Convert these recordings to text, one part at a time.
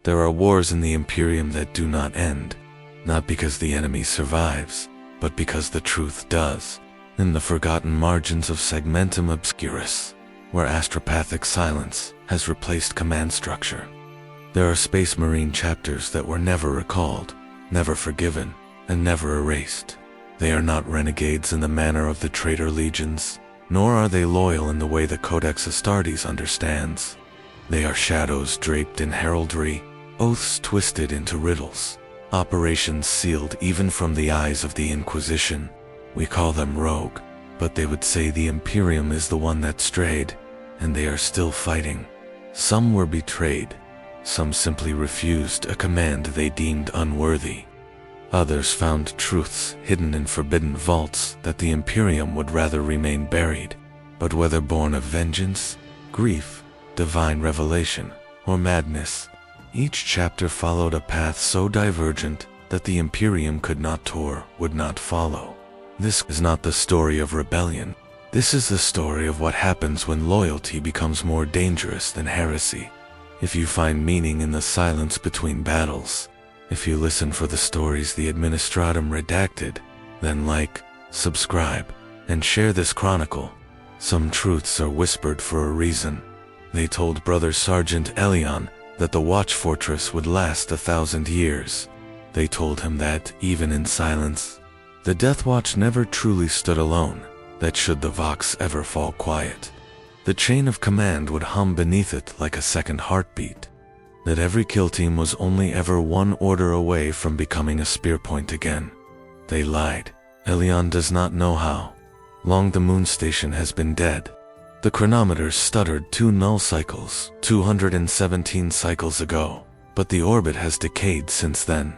There are wars in the Imperium that do not end, not because the enemy survives, but because the truth does. In the forgotten margins of Segmentum Obscurus, where astropathic silence has replaced command structure, there are Space Marine chapters that were never recalled, never forgiven, and never erased. They are not renegades in the manner of the traitor legions, nor are they loyal in the way the Codex Astartes understands. They are shadows draped in heraldry, oaths twisted into riddles, operations sealed even from the eyes of the Inquisition. We call them rogue, but they would say the Imperium is the one that strayed, and they are still fighting. Some were betrayed, some simply refused a command they deemed unworthy. Others found truths hidden in forbidden vaults that the Imperium would rather remain buried. But whether born of vengeance, grief, divine revelation, or madness, each chapter followed a path so divergent that the Imperium could not or would not follow. This is not the story of rebellion. This is the story of what happens when loyalty becomes more dangerous than heresy. If you find meaning in the silence between battles, if you listen for the stories the Administratum redacted, then like, subscribe, and share this chronicle. Some truths are whispered for a reason. They told Brother Sergeant Elion that the Watch Fortress would last 1,000 years. They told him that, even in silence, the Death Watch never truly stood alone, that should the Vox ever fall quiet, the chain of command would hum beneath it like a second heartbeat, that every kill team was only ever one order away from becoming a spear point again. They lied. Elion does not know how long the moon station has been dead. The chronometers stuttered 2 null cycles, 217 cycles ago, but the orbit has decayed since then.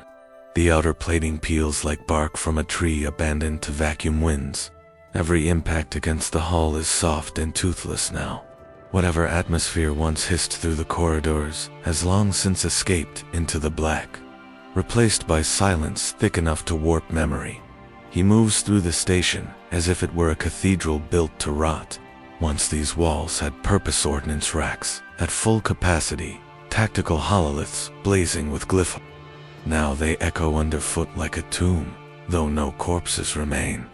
The outer plating peels like bark from a tree abandoned to vacuum winds. Every impact against the hull is soft and toothless now. Whatever atmosphere once hissed through the corridors has long since escaped into the black, replaced by silence thick enough to warp memory. He moves through the station as if it were a cathedral built to rot. Once these walls had purpose ordnance racks at full capacity, tactical hololiths blazing with glyph. Now they echo underfoot like a tomb, though no corpses remain.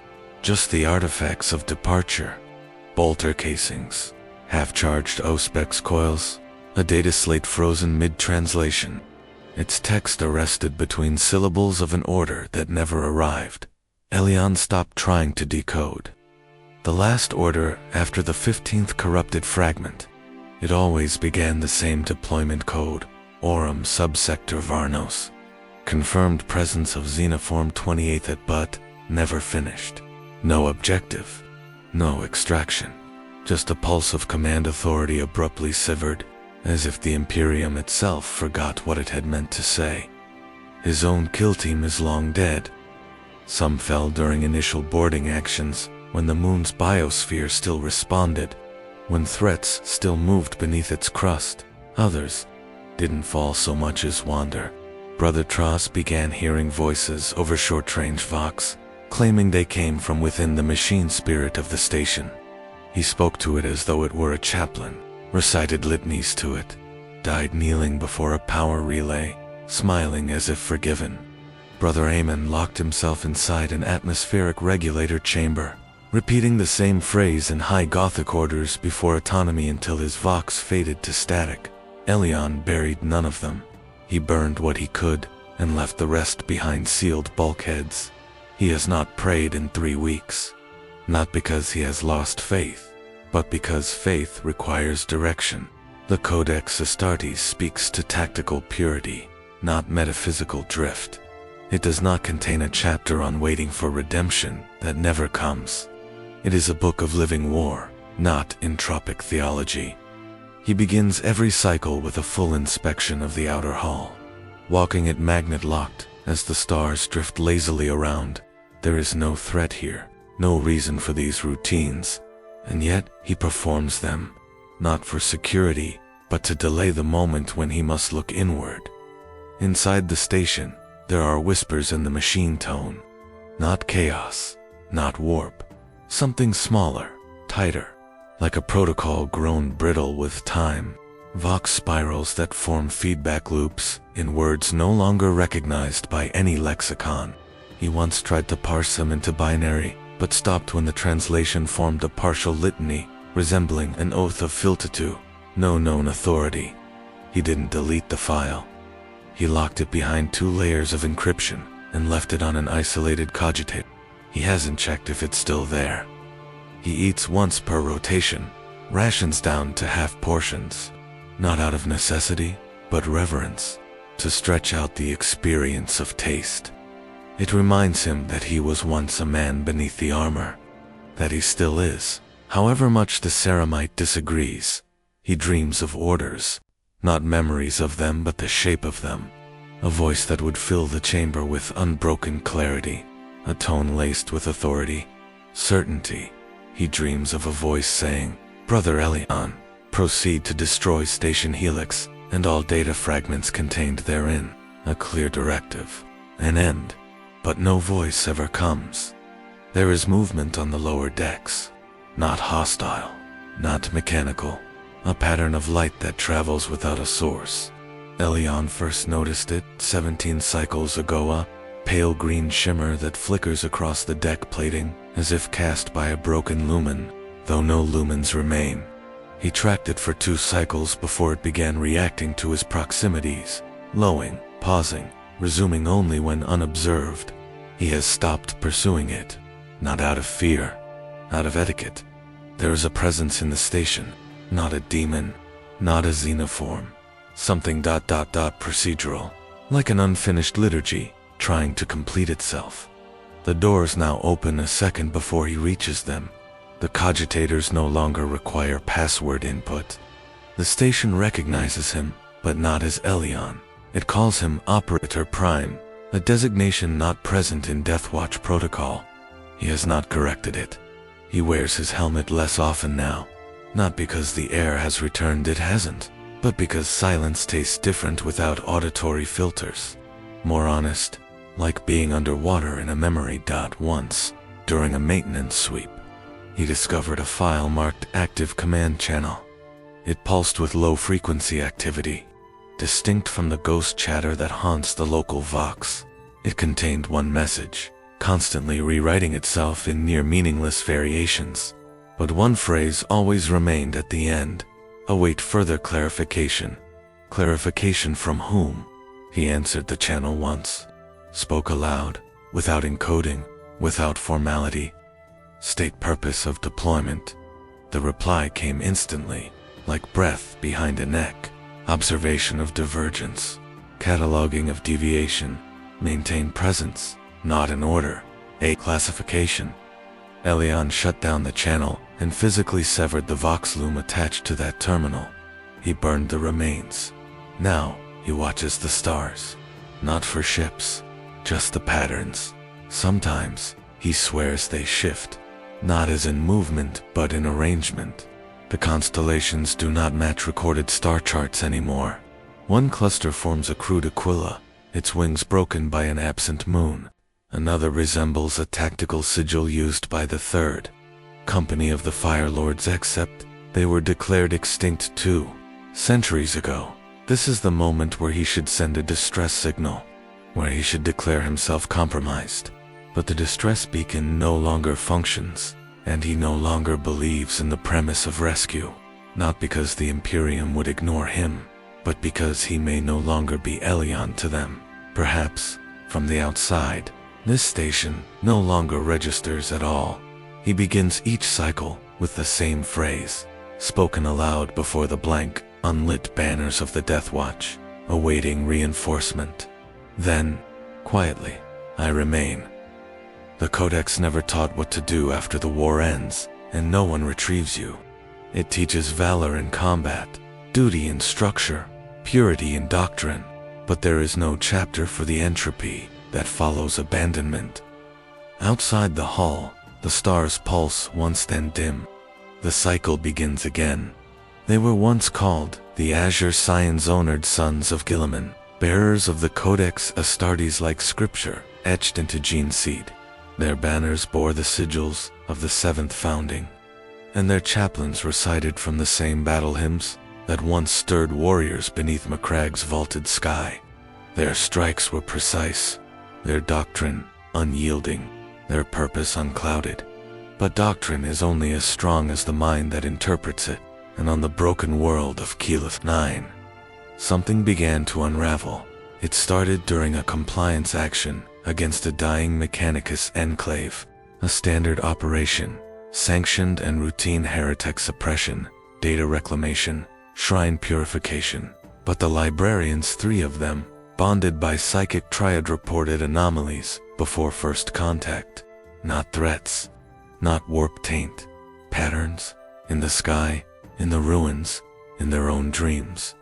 Just the artifacts of departure. Bolter casings, half-charged Auspex coils, a data slate frozen mid-translation. Its text arrested between syllables of an order that never arrived. Elion stopped trying to decode. The last order after the 15th corrupted fragment. It always began the same deployment code, Aurum subsector Varnos. Confirmed presence of Xenoform 28th at but never finished. No objective, no extraction. Just a pulse of command authority abruptly severed, as if the Imperium itself forgot what it had meant to say. His own kill team is long dead. Some fell during initial boarding actions, when the moon's biosphere still responded, when threats still moved beneath its crust. Others didn't fall so much as wander. Brother Tross began hearing voices over short-range Vox, claiming they came from within the machine spirit of the station. He spoke to it as though it were a chaplain, recited litanies to it, died kneeling before a power relay, smiling as if forgiven. Brother Amon locked himself inside an atmospheric regulator chamber, repeating the same phrase in high Gothic orders before autonomy until his Vox faded to static. Elion buried none of them. He burned what he could, and left the rest behind sealed bulkheads. He has not prayed in 3 weeks. Not because he has lost faith, but because faith requires direction. The Codex Astartes speaks to tactical purity, not metaphysical drift. It does not contain a chapter on waiting for redemption that never comes. It is a book of living war, not entropic theology. He begins every cycle with a full inspection of the outer hull, walking it magnet-locked as the stars drift lazily around. There is no threat here, no reason for these routines, and yet he performs them, not for security, but to delay the moment when he must look inward. Inside the station, there are whispers in the machine tone. Not chaos, not warp. Something smaller, tighter, like a protocol grown brittle with time. Vox spirals that form feedback loops, in words no longer recognized by any lexicon. He once tried to parse them into binary, but stopped when the translation formed a partial litany, resembling an oath of fealty, no known authority. He didn't delete the file. He locked it behind 2 layers of encryption and left it on an isolated cogitator. He hasn't checked if it's still there. He eats once per rotation, rations down to half portions, not out of necessity, but reverence, to stretch out the experience of taste. It reminds him that he was once a man beneath the armor, that he still is, however much the Ceramite disagrees. He dreams of orders, not memories of them but the shape of them, a voice that would fill the chamber with unbroken clarity, a tone laced with authority, certainty. He dreams of a voice saying, "Brother Elion, proceed to destroy Station Helix and all data fragments contained therein," a clear directive, an end. But no voice ever comes. There is movement on the lower decks, not hostile, not mechanical, a pattern of light that travels without a source. Elion first noticed it 17 cycles ago, a pale green shimmer that flickers across the deck plating as if cast by a broken lumen, though no lumens remain. He tracked it for 2 cycles before it began reacting to his proximities, lowing, pausing, resuming only when unobserved. He has stopped pursuing it, not out of fear, out of etiquette. There is a presence in the station, not a demon, not a xenoform, something ... procedural, like an unfinished liturgy, trying to complete itself. The doors now open a second before he reaches them. The cogitators no longer require password input. The station recognizes him, but not as Elion. It calls him Operator Prime, a designation not present in Deathwatch protocol. He has not corrected it. He wears his helmet less often now, not because the air has returned, it hasn't, but because silence tastes different without auditory filters. More honest, like being underwater in a memory. Once, during a maintenance sweep, he discovered a file marked Active Command Channel. It pulsed with low-frequency activity, distinct from the ghost chatter that haunts the local vox. It contained one message, constantly rewriting itself in near-meaningless variations. But one phrase always remained at the end: await further clarification. Clarification from whom? He answered the channel once, spoke aloud, without encoding, without formality. State purpose of deployment. The reply came instantly, like breath behind a neck. Observation of divergence, cataloging of deviation, maintain presence, not an order, a classification. Elion shut down the channel and physically severed the vox loom attached to that terminal. He burned the remains. Now he watches the stars, not for ships, just the patterns. Sometimes he swears they shift, not as in movement but in arrangement. The constellations do not match recorded star charts anymore. One cluster forms a crude Aquila, its wings broken by an absent moon. Another resembles a tactical sigil used by the Third Company of the Fire Lords, except they were declared extinct 2 centuries ago. This is the moment where he should send a distress signal, where he should declare himself compromised. But the distress beacon no longer functions, and he no longer believes in the premise of rescue, not because the Imperium would ignore him, but because he may no longer be Elion to them. Perhaps, from the outside, this station no longer registers at all. He begins each cycle with the same phrase, spoken aloud before the blank, unlit banners of the Deathwatch, awaiting reinforcement. Then, quietly, I remain. The Codex never taught what to do after the war ends, and no one retrieves you. It teaches valor in combat, duty in structure, purity in doctrine, but there is no chapter for the entropy that follows abandonment. Outside the hull, the stars pulse once then dim. The cycle begins again. They were once called the Azure Science-honored Sons of Gilliman, bearers of the Codex Astartes like scripture, etched into gene seed. Their banners bore the sigils of the 7th founding, and their chaplains recited from the same battle hymns that once stirred warriors beneath Macragg's vaulted sky. Their strikes were precise, their doctrine unyielding, their purpose unclouded. But doctrine is only as strong as the mind that interprets it, and on the broken world of Keyleth 9, something began to unravel. It started during a compliance action against a dying Mechanicus enclave, a standard operation, sanctioned and routine heretic suppression, data reclamation, shrine purification. But the librarians, 3 of them, bonded by psychic triad, reported anomalies before first contact. Not threats, not warp taint, patterns, in the sky, in the ruins, in their own dreams.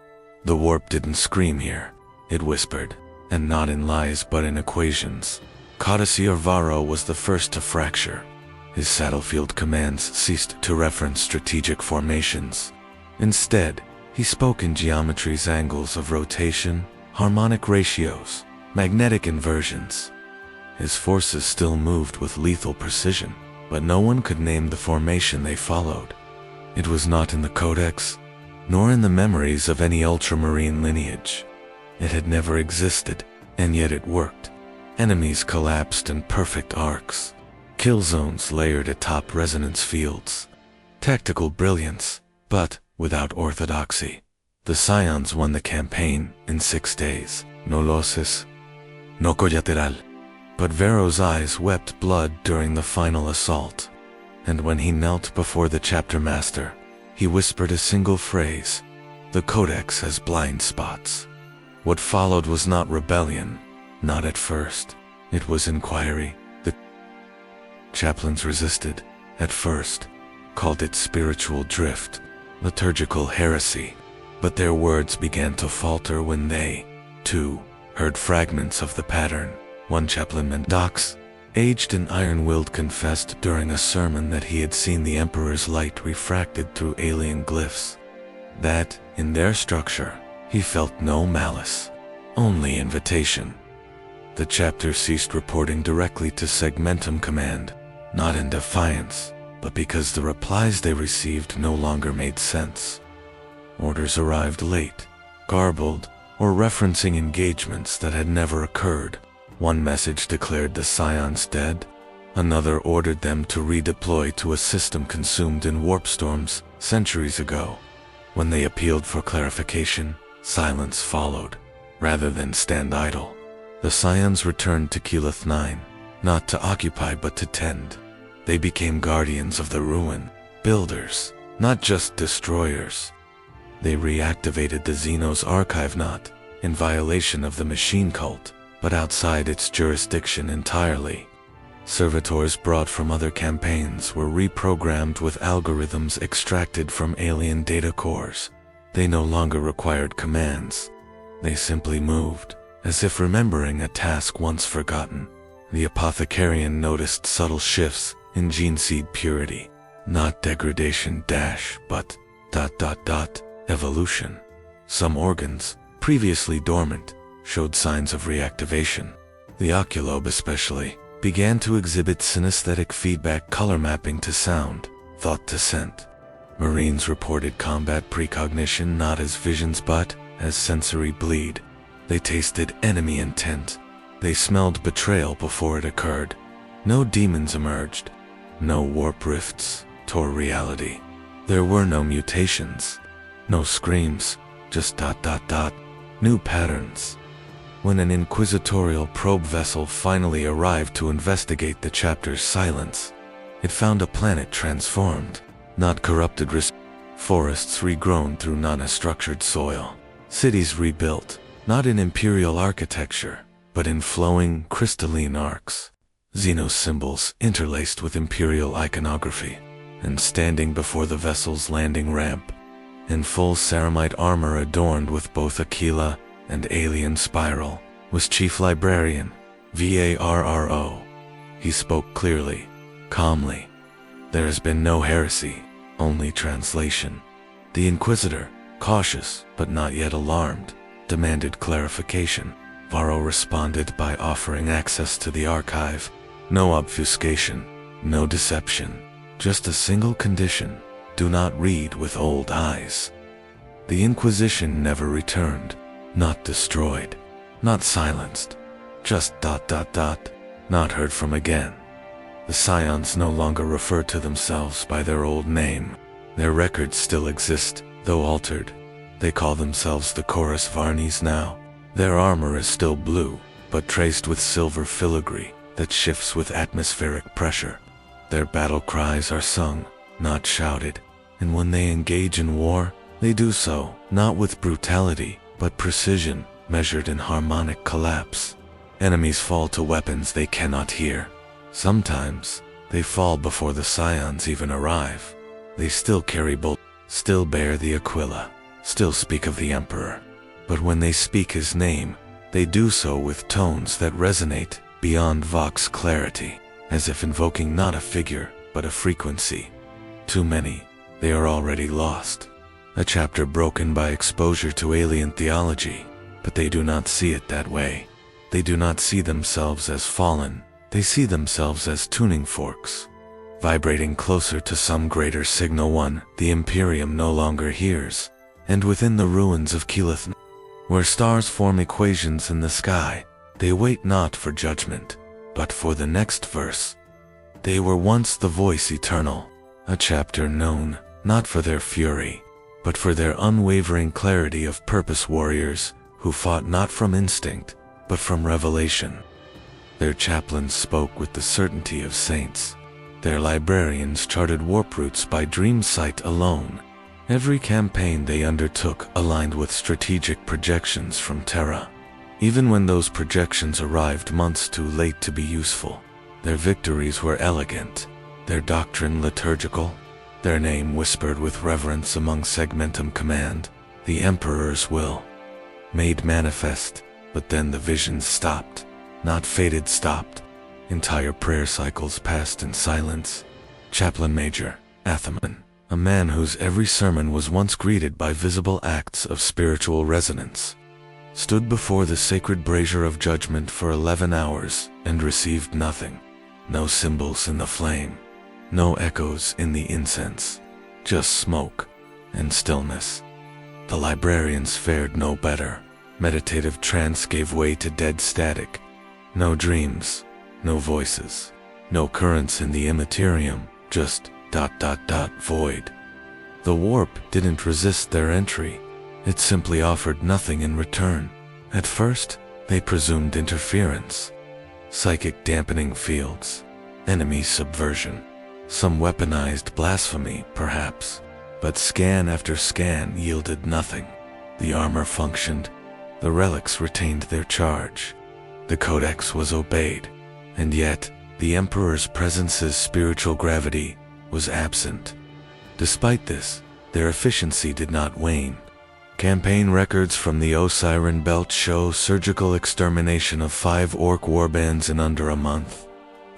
The warp didn't scream here, it whispered, and not in lies but in equations. Codicea Varro was the first to fracture. His Saddlefield commands ceased to reference strategic formations. Instead, he spoke in geometries, angles of rotation, harmonic ratios, magnetic inversions. His forces still moved with lethal precision, but no one could name the formation they followed. It was not in the codex, nor in the memories of any ultramarine lineage. It had never existed, and yet it worked. Enemies collapsed in perfect arcs, kill zones layered atop resonance fields. Tactical brilliance, but without orthodoxy. The Scions won the campaign in 6 days. No losses, no collateral. But Varro's eyes wept blood during the final assault. And when he knelt before the chapter master, he whispered a single phrase: "The Codex has blind spots." What followed was not rebellion, not at first. It was inquiry. The chaplains resisted, at first, called it spiritual drift, liturgical heresy. But their words began to falter when they, too, heard fragments of the pattern. One chaplain, Mendox, aged and iron-willed, confessed during a sermon that he had seen the Emperor's light refracted through alien glyphs. That, in their structure, he felt no malice, only invitation. The chapter ceased reporting directly to Segmentum Command, not in defiance, but because the replies they received no longer made sense. Orders arrived late, garbled, or referencing engagements that had never occurred. One message declared the Scions dead, another ordered them to redeploy to a system consumed in warp storms centuries ago. When they appealed for clarification, silence followed. Rather than stand idle, the Scions returned to Keyleth 9, not to occupy but to tend. They became guardians of the ruin, builders, not just destroyers. They reactivated the Xenos archive, not in violation of the machine cult, but outside its jurisdiction entirely. Servitors brought from other campaigns were reprogrammed with algorithms extracted from alien data cores. They no longer required commands. They simply moved, as if remembering a task once forgotten. The apothecarian noticed subtle shifts in gene seed purity, not degradation but ... evolution. Some organs, previously dormant, showed signs of reactivation. The oculobe especially began to exhibit synesthetic feedback, color mapping to sound, thought to scent. Marines reported combat precognition not as visions but as sensory bleed. They tasted enemy intent. They smelled betrayal before it occurred. No demons emerged. No warp rifts tore reality. There were no mutations. No screams, just ... new patterns. When an inquisitorial probe vessel finally arrived to investigate the chapter's silence, it found a planet transformed, not corrupted, forests regrown through non-structured soil, cities rebuilt, not in imperial architecture, but in flowing, crystalline arcs, Xenos symbols interlaced with imperial iconography. And standing before the vessel's landing ramp, in full ceramite armor adorned with both Aquila and alien spiral, was Chief Librarian, Varro. He spoke clearly, calmly. There has been no heresy, only translation. The Inquisitor, cautious but not yet alarmed, demanded clarification. Varro responded by offering access to the archive. No obfuscation, no deception, just a single condition: do not read with old eyes. The Inquisition never returned, not destroyed. not silenced, just ... not heard from again. The scions no longer refer to themselves by their old name. Their records still exist, though altered. They call themselves the Chorus Varnes now. Their armor is still blue, but traced with silver filigree that shifts with atmospheric pressure. Their battle cries are sung, not shouted, and when they engage in war, they do so not with brutality, but precision, measured in harmonic collapse. Enemies fall to weapons they cannot hear. Sometimes, they fall before the scions even arrive. They still carry bolts, still bear the Aquila, still speak of the Emperor. But when they speak his name, they do so with tones that resonate beyond vox clarity, as if invoking not a figure, but a frequency. Too many, they are already lost. A chapter broken by exposure to alien theology, but they do not see it that way. They do not see themselves as fallen, they see themselves as tuning forks, vibrating closer to some greater signal one the Imperium no longer hears. And within the ruins of Keyleth, where stars form equations in the sky, they wait not for judgment, but for the next verse. They were once the voice eternal, a chapter known, not for their fury, but for their unwavering clarity of purpose, warriors who fought not from instinct, but from revelation. Their chaplains spoke with the certainty of saints. Their librarians charted warp routes by dream sight alone. Every campaign they undertook aligned with strategic projections from Terra. Even when those projections arrived months too late to be useful, their victories were elegant, their doctrine liturgical, their name whispered with reverence among Segmentum Command, the Emperor's will. Made manifest, but then the visions stopped. Not faded, stopped. Entire prayer cycles passed in silence. Chaplain Major Athaman, a man whose every sermon was once greeted by visible acts of spiritual resonance, stood before the sacred brazier of judgment for 11 hours and received nothing. No symbols in the flame, no echoes in the incense, just smoke and stillness. The librarians fared no better. Meditative trance gave way to dead static. No dreams, no voices, no currents in the immaterium, just ... void. The warp didn't resist their entry. It simply offered nothing in return. At first, they presumed interference. Psychic dampening fields, enemy subversion, some weaponized blasphemy, perhaps. But scan after scan yielded nothing. The armor functioned. The relics retained their charge. The codex was obeyed. And yet, the Emperor's presence's spiritual gravity was absent. Despite this, their efficiency did not wane. Campaign records from the Osiren Belt show surgical extermination of 5 orc warbands in under a month.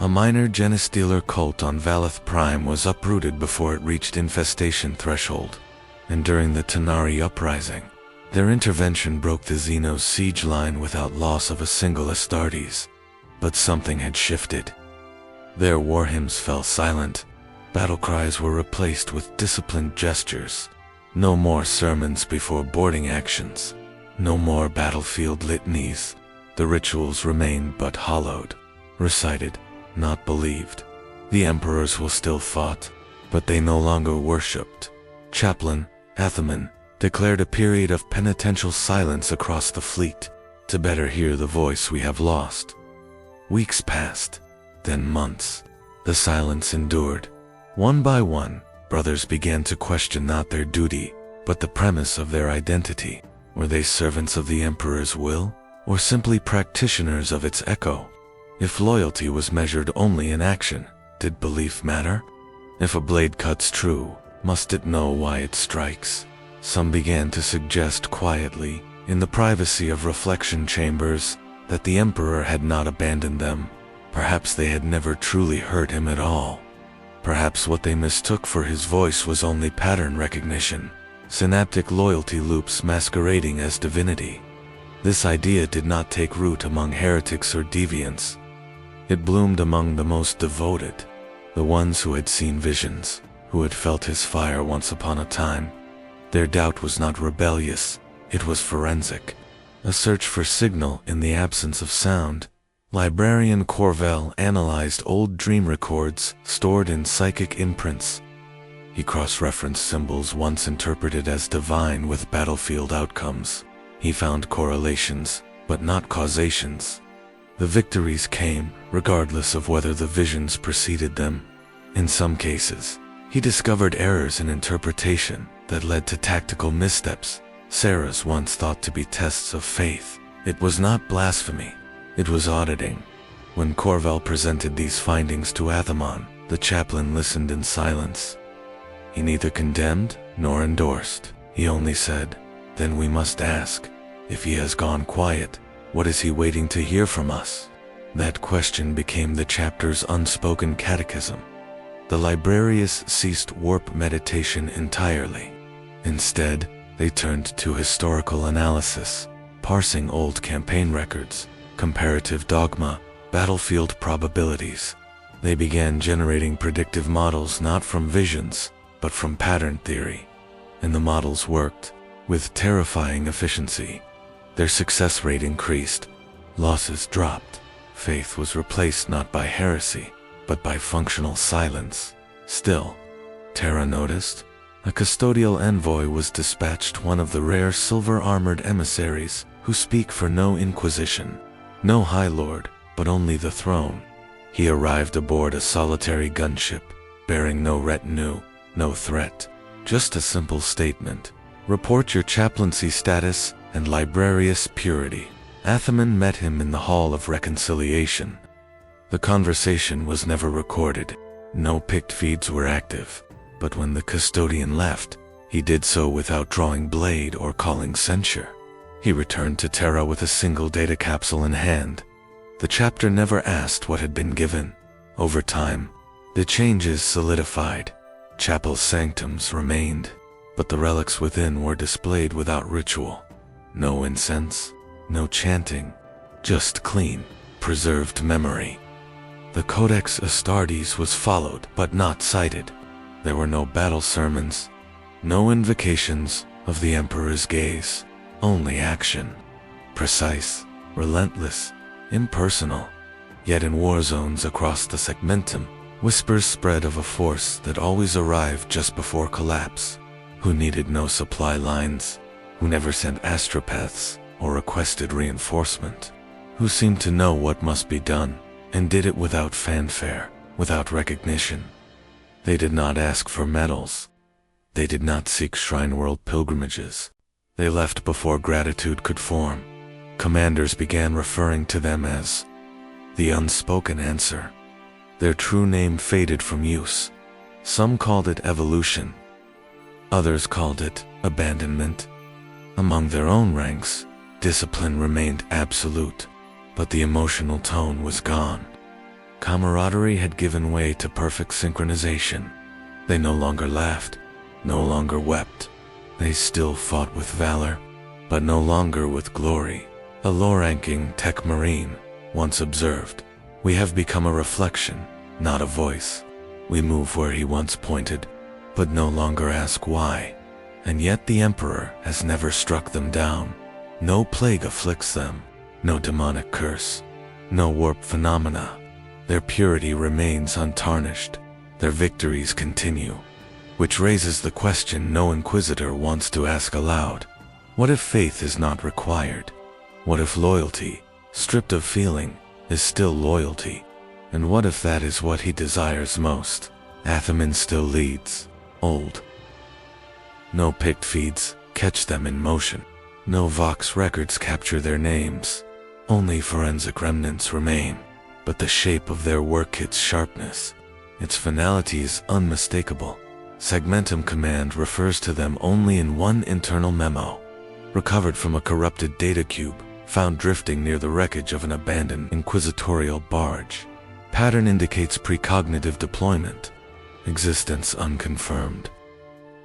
A minor Genestealer cult on Valeth Prime was uprooted before it reached infestation threshold. And during the Tanari Uprising, their intervention broke the Xenos siege line without loss of a single Astartes. But something had shifted. Their war hymns fell silent. Battle cries were replaced with disciplined gestures. No more sermons before boarding actions. No more battlefield litanies. The rituals remained but hollowed, recited, not believed. The emperors will still fought, but they no longer worshipped. Chaplain Athaman declared a period of penitential silence across the fleet, to better hear the voice we have lost. Weeks passed, then months. The silence endured. One by one, brothers began to question not their duty, but the premise of their identity. Were they servants of the Emperor's will, or simply practitioners of its echo? If loyalty was measured only in action, did belief matter? If a blade cuts true, must it know why it strikes? Some began to suggest quietly, in the privacy of reflection chambers, that the Emperor had not abandoned them. Perhaps they had never truly heard him at all. Perhaps what they mistook for his voice was only pattern recognition, synaptic loyalty loops masquerading as divinity. This idea did not take root among heretics or deviants. It bloomed among the most devoted, the ones who had seen visions, who had felt his fire once upon a time. Their doubt was not rebellious, it was forensic. A search for signal in the absence of sound. Librarian Corvell analyzed old dream records stored in psychic imprints. He cross-referenced symbols once interpreted as divine with battlefield outcomes. He found correlations, but not causations. The victories came regardless of whether the visions preceded them. In some cases, he discovered errors in interpretation that led to tactical missteps. Sarah's once thought to be tests of faith. It was not blasphemy, it was auditing. When Corvell presented these findings to Athamon, the chaplain listened in silence. He neither condemned nor endorsed. He only said, "Then we must ask, if he has gone quiet, what is he waiting to hear from us?" That question became the chapter's unspoken catechism. The librarians ceased warp meditation entirely. Instead, they turned to historical analysis, parsing old campaign records, comparative dogma, battlefield probabilities. They began generating predictive models not from visions, but from pattern theory. And the models worked, with terrifying efficiency. Their success rate increased, losses dropped. Faith was replaced not by heresy, but by functional silence. Still, Terra noticed, a custodial envoy was dispatched, one of the rare silver-armored emissaries who speak for no inquisition, no high lord, but only the throne. He arrived aboard a solitary gunship, bearing no retinue, no threat, just a simple statement: report your chaplaincy status and librarius purity. Athamon met him in the Hall of Reconciliation. The conversation was never recorded. No picked feeds were active. But when the custodian left, he did so without drawing blade or calling censure. He returned to Terra with a single data capsule in hand. The chapter never asked what had been given. Over time, the changes solidified. Chapel sanctums remained, but the relics within were displayed without ritual. No incense, no chanting, just clean, preserved memory. The Codex Astartes was followed but not cited. There were no battle sermons, no invocations of the Emperor's gaze, only action. Precise, relentless, impersonal. Yet in war zones across the segmentum, whispers spread of a force that always arrived just before collapse, who needed no supply lines, who never sent astropaths or requested reinforcement, who seemed to know what must be done, and did it without fanfare, without recognition. They did not ask for medals. They did not seek Shrine World pilgrimages. They left before gratitude could form. Commanders began referring to them as the unspoken answer. Their true name faded from use. Some called it evolution. Others called it abandonment. Among their own ranks, discipline remained absolute, but the emotional tone was gone. Camaraderie had given way to perfect synchronization. They no longer laughed, no longer wept. They still fought with valor, but no longer with glory. A low-ranking tech marine once observed, "We have become a reflection, not a voice. We move where he once pointed, but no longer ask why." And yet the Emperor has never struck them down. No plague afflicts them, no demonic curse, no warp phenomena. Their purity remains untarnished. Their victories continue. Which raises the question no inquisitor wants to ask aloud. What if faith is not required? What if loyalty, stripped of feeling, is still loyalty? And what if that is what he desires most? Athamon still leads, old. No picked feeds catch them in motion. No Vox records capture their names. Only forensic remnants remain. But the shape of their work, its sharpness, its finality is unmistakable. Segmentum Command refers to them only in one internal memo, recovered from a corrupted data cube found drifting near the wreckage of an abandoned inquisitorial barge. Pattern indicates precognitive deployment, existence unconfirmed.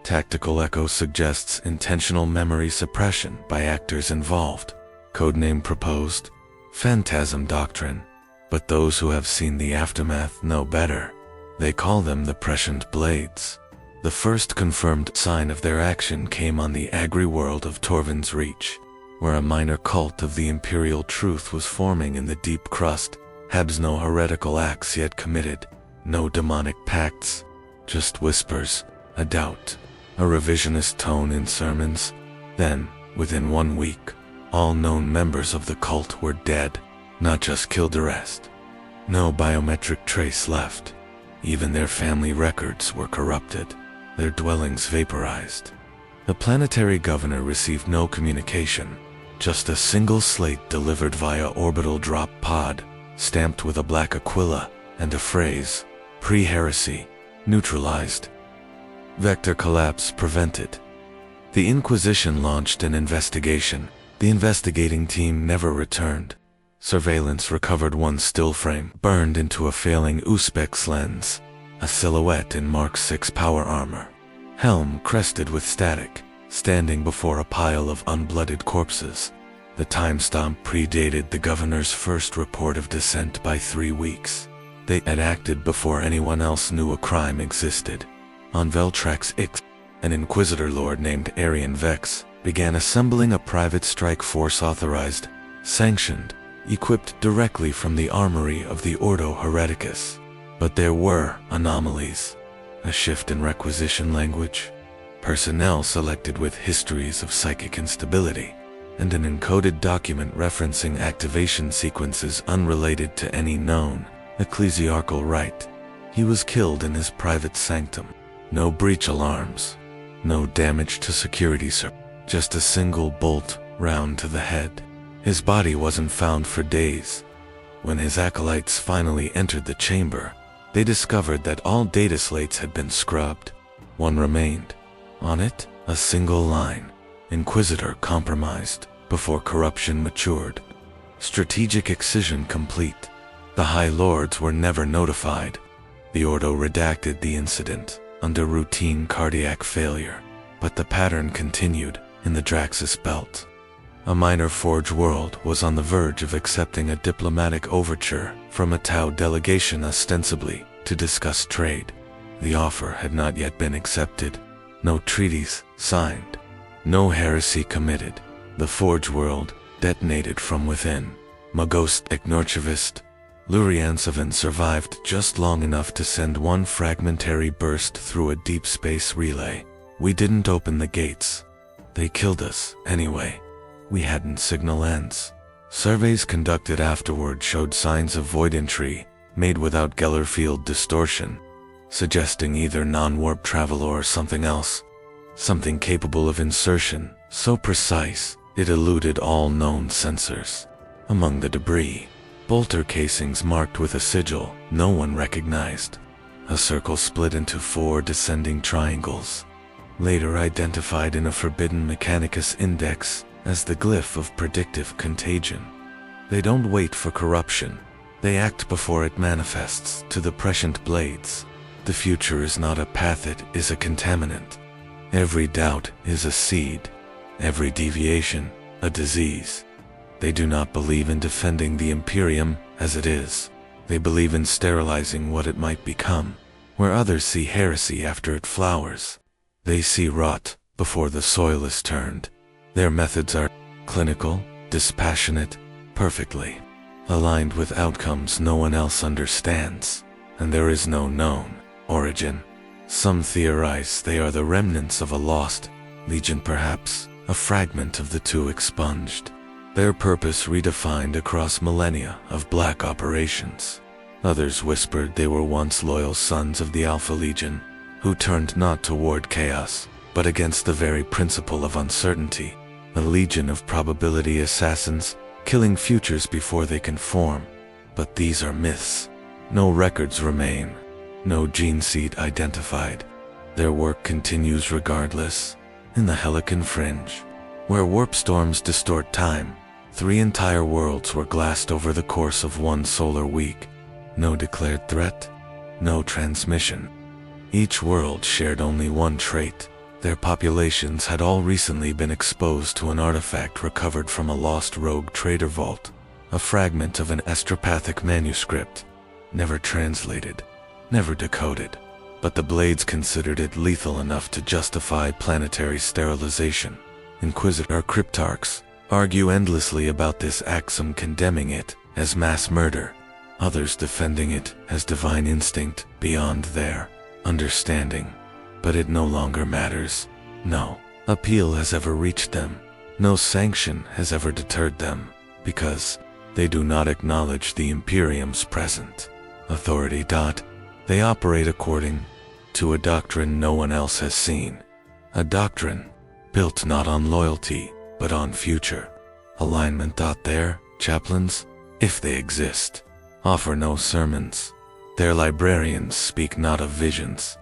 Tactical echo suggests intentional memory suppression by actors involved. Codename proposed, Phantasm Doctrine. But those who have seen the aftermath know better. They call them the Prescient Blades. The first confirmed sign of their action came on the agri world of Torvin's Reach. where a minor cult of the imperial truth was forming in the deep crust. Habs no heretical acts yet committed, no demonic pacts, just whispers, a doubt, a revisionist tone in sermons. Then, within 1 week, all known members of the cult were dead, not just killed the rest. No biometric trace left. Even their family records were corrupted, their dwellings vaporized. The planetary governor received no communication, just a single slate delivered via orbital drop pod, stamped with a black aquila and a phrase, pre-heresy, neutralized. Vector collapse prevented. The Inquisition launched an investigation. The investigating team never returned. Surveillance recovered one still frame burned into a failing Uspex lens, a silhouette in Mark VI power armor, helm crested with static, standing before a pile of unblooded corpses. The timestamp predated the governor's first report of dissent by 3 weeks. They had acted before anyone else knew a crime existed. On Veltrax X, an Inquisitor lord named Arian Vex began assembling a private strike force authorized, sanctioned, equipped directly from the armory of the Ordo Hereticus. But there were anomalies. A shift in requisition language, personnel selected with histories of psychic instability, and an encoded document referencing activation sequences unrelated to any known ecclesiarchal rite. He was killed in his private sanctum. No breach alarms, no damage to security, just a single bolt round to the head. His body wasn't found for days. When his acolytes finally entered the chamber, they discovered that all data slates had been scrubbed. One remained. On it, a single line, Inquisitor compromised before corruption matured. Strategic excision complete. The High Lords were never notified. The Ordo redacted the incident under routine cardiac failure, but the pattern continued in the Draxus Belt. A minor Forge world was on the verge of accepting a diplomatic overture from a Tau delegation ostensibly to discuss trade. The offer had not yet been accepted. No treaties signed. No heresy committed. The Forge world detonated from within. Magost Ignorchivist. Luriansevan survived just long enough to send one fragmentary burst through a deep space relay. We didn't open the gates. They killed us anyway. We hadn't signal ends. Surveys conducted afterward showed signs of void entry, made without Geller field distortion, suggesting either non-warp travel or something else. Something capable of insertion, so precise, it eluded all known sensors. Among the debris, bolter casings marked with a sigil no one recognized. A circle split into 4 descending triangles, later identified in a forbidden Mechanicus index as the glyph of predictive contagion. They don't wait for corruption. They act before it manifests to the prescient blades. The future is not a path, it is a contaminant. Every doubt is a seed. Every deviation, a disease. They do not believe in defending the Imperium as it is. They believe in sterilizing what it might become. Where others see heresy after it flowers, they see rot before the soil is turned. Their methods are clinical, dispassionate, perfectly aligned with outcomes no one else understands, and there is no known origin. Some theorize they are the remnants of a lost legion, perhaps a fragment of the two expunged. Their purpose redefined across millennia of black operations. Others whispered they were once loyal sons of the Alpha Legion, who turned not toward chaos, but against the very principle of uncertainty. A legion of probability assassins, killing futures before they can form. But these are myths. No records remain. No gene seed identified. Their work continues regardless. In the Helican Fringe, where warp storms distort time, 3 entire worlds were glassed over the course of 1 solar week. No declared threat, no transmission. Each world shared only one trait. Their populations had all recently been exposed to an artifact recovered from a lost rogue trader vault, a fragment of an astropathic manuscript, never translated, never decoded. But the Blades considered it lethal enough to justify planetary sterilization. Inquisitor cryptarchs, argue endlessly about this axiom, condemning it as mass murder, others defending it as divine instinct beyond their understanding. But it no longer matters. No appeal has ever reached them. No sanction has ever deterred them, because they do not acknowledge the Imperium's present authority. They operate according to a doctrine no one else has seen. A doctrine built not on loyalty, but on future alignment. Their chaplains, if they exist, offer no sermons. Their librarians speak not of visions,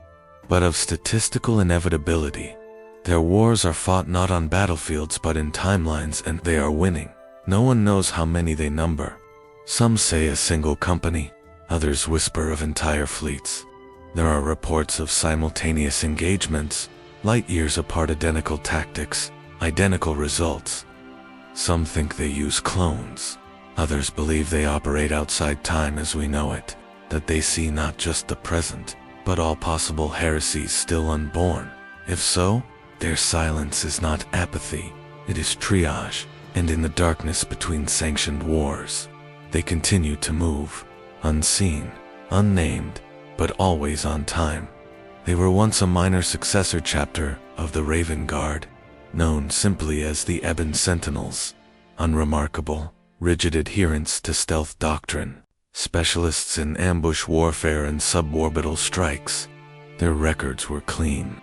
but of statistical inevitability. Their wars are fought not on battlefields but in timelines, and they are winning. No one knows how many they number. Some say a single company, others whisper of entire fleets. There are reports of simultaneous engagements, light years apart, identical tactics, identical results. Some think they use clones. Others believe they operate outside time as we know it, that they see not just the present, but all possible heresies still unborn. If so, their silence is not apathy, it is triage, and in the darkness between sanctioned wars, they continue to move, unseen, unnamed, but always on time. They were once a minor successor chapter of the Raven Guard, known simply as the Ebon Sentinels, unremarkable, rigid adherents to stealth doctrine, specialists in ambush warfare and suborbital strikes. Their records were clean,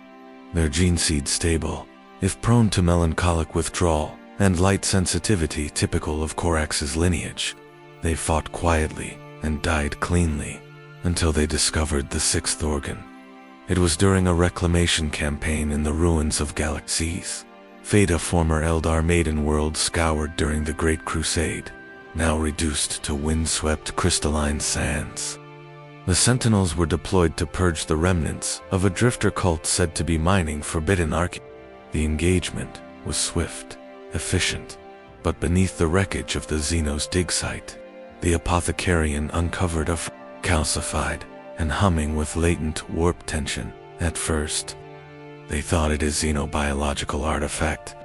their gene seed stable, if prone to melancholic withdrawal and light sensitivity typical of Corax's lineage. They fought quietly and died cleanly until they discovered the sixth organ. It was during a reclamation campaign in the ruins of galaxies. Fate, a former Eldar maiden world scoured during the Great Crusade, now reduced to windswept crystalline sands. The Sentinels were deployed to purge the remnants of a drifter cult said to be mining forbidden arch. The engagement was swift, efficient, but beneath the wreckage of the Xenos dig site, the apothecarian uncovered a calcified and humming with latent warp tension. At first, they thought it a xenobiological artifact,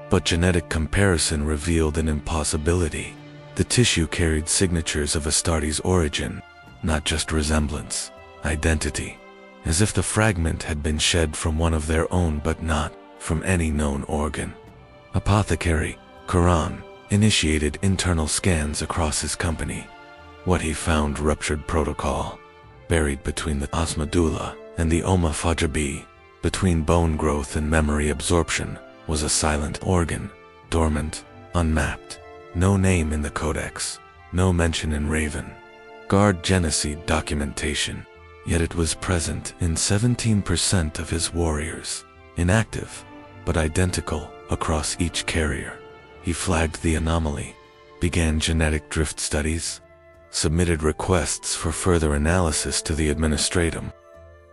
but genetic comparison revealed an impossibility. The tissue carried signatures of Astartes' origin, not just resemblance, identity, as if the fragment had been shed from one of their own but not from any known organ. Apothecary Quran initiated internal scans across his company. What he found: ruptured protocol, buried between the os medulla and the oma fajabi, between bone growth and memory absorption, was a silent organ, dormant, unmapped, no name in the codex, no mention in Raven Guard genocide documentation, yet it was present in 17% of his warriors, inactive, but identical across each carrier. He flagged the anomaly, began genetic drift studies, submitted requests for further analysis to the administratum.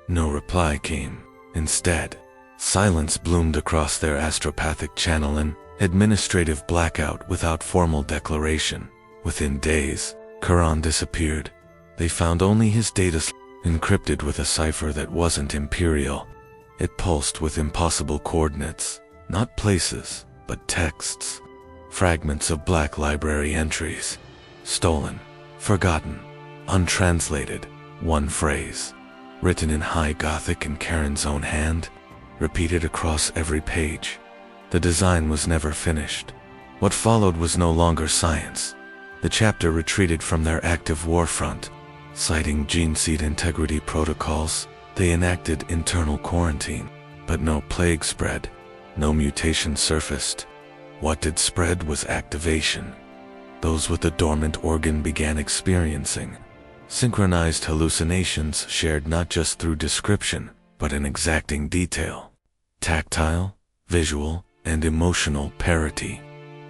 No reply came. Instead, silence bloomed across their astropathic channel, an administrative blackout without formal declaration. Within days, Quran disappeared. They found only his data encrypted with a cipher that wasn't imperial. It pulsed with impossible coordinates, not places, but texts. Fragments of black library entries. Stolen, forgotten, untranslated. One phrase, written in high Gothic in Karen's own hand, repeated across every page. The design was never finished. What followed was no longer science. The chapter retreated from their active warfront. Citing gene seed integrity protocols, they enacted internal quarantine. But no plague spread, no mutation surfaced. What did spread was activation. Those with the dormant organ began experiencing synchronized hallucinations shared not just through description, but in exacting detail. Tactile, visual, and emotional parity.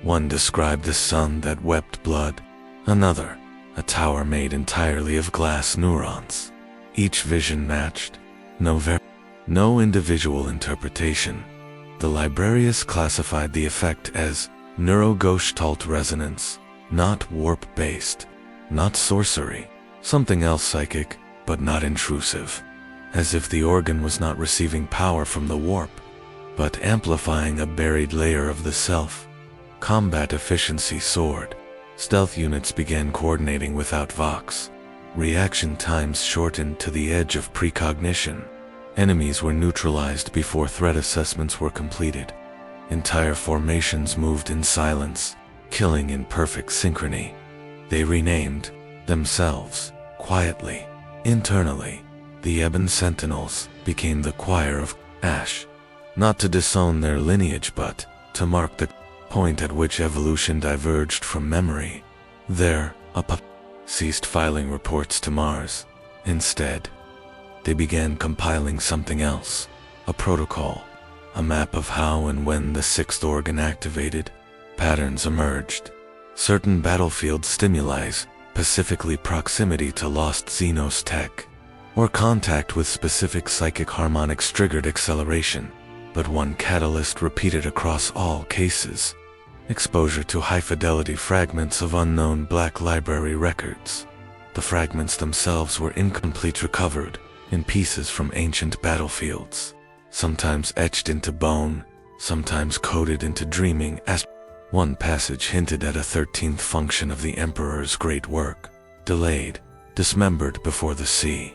One described the sun that wept blood, another, a tower made entirely of glass neurons. Each vision matched, no individual interpretation. The librarius classified the effect as neurogestalt resonance, not warp-based, not sorcery, something else psychic, but not intrusive. As if the organ was not receiving power from the warp, but amplifying a buried layer of the self. Combat efficiency soared. Stealth units began coordinating without Vox. Reaction times shortened to the edge of precognition. Enemies were neutralized before threat assessments were completed. Entire formations moved in silence, killing in perfect synchrony. They renamed themselves, quietly, internally. The Ebon Sentinels became the Choir of Ash, not to disown their lineage but to mark the point at which evolution diverged from memory. Their ceased filing reports to Mars. Instead, they began compiling something else, a protocol, a map of how and when the sixth organ activated. Patterns emerged. Certain battlefield stimuli, specifically proximity to lost Xenos tech, or contact with specific psychic harmonics triggered acceleration. But one catalyst repeated across all cases: exposure to high-fidelity fragments of unknown Black Library records. The fragments themselves were incomplete, recovered in pieces from ancient battlefields, sometimes etched into bone, sometimes coded into dreaming. One passage hinted at a 13th function of the Emperor's great work, delayed, dismembered before the sea.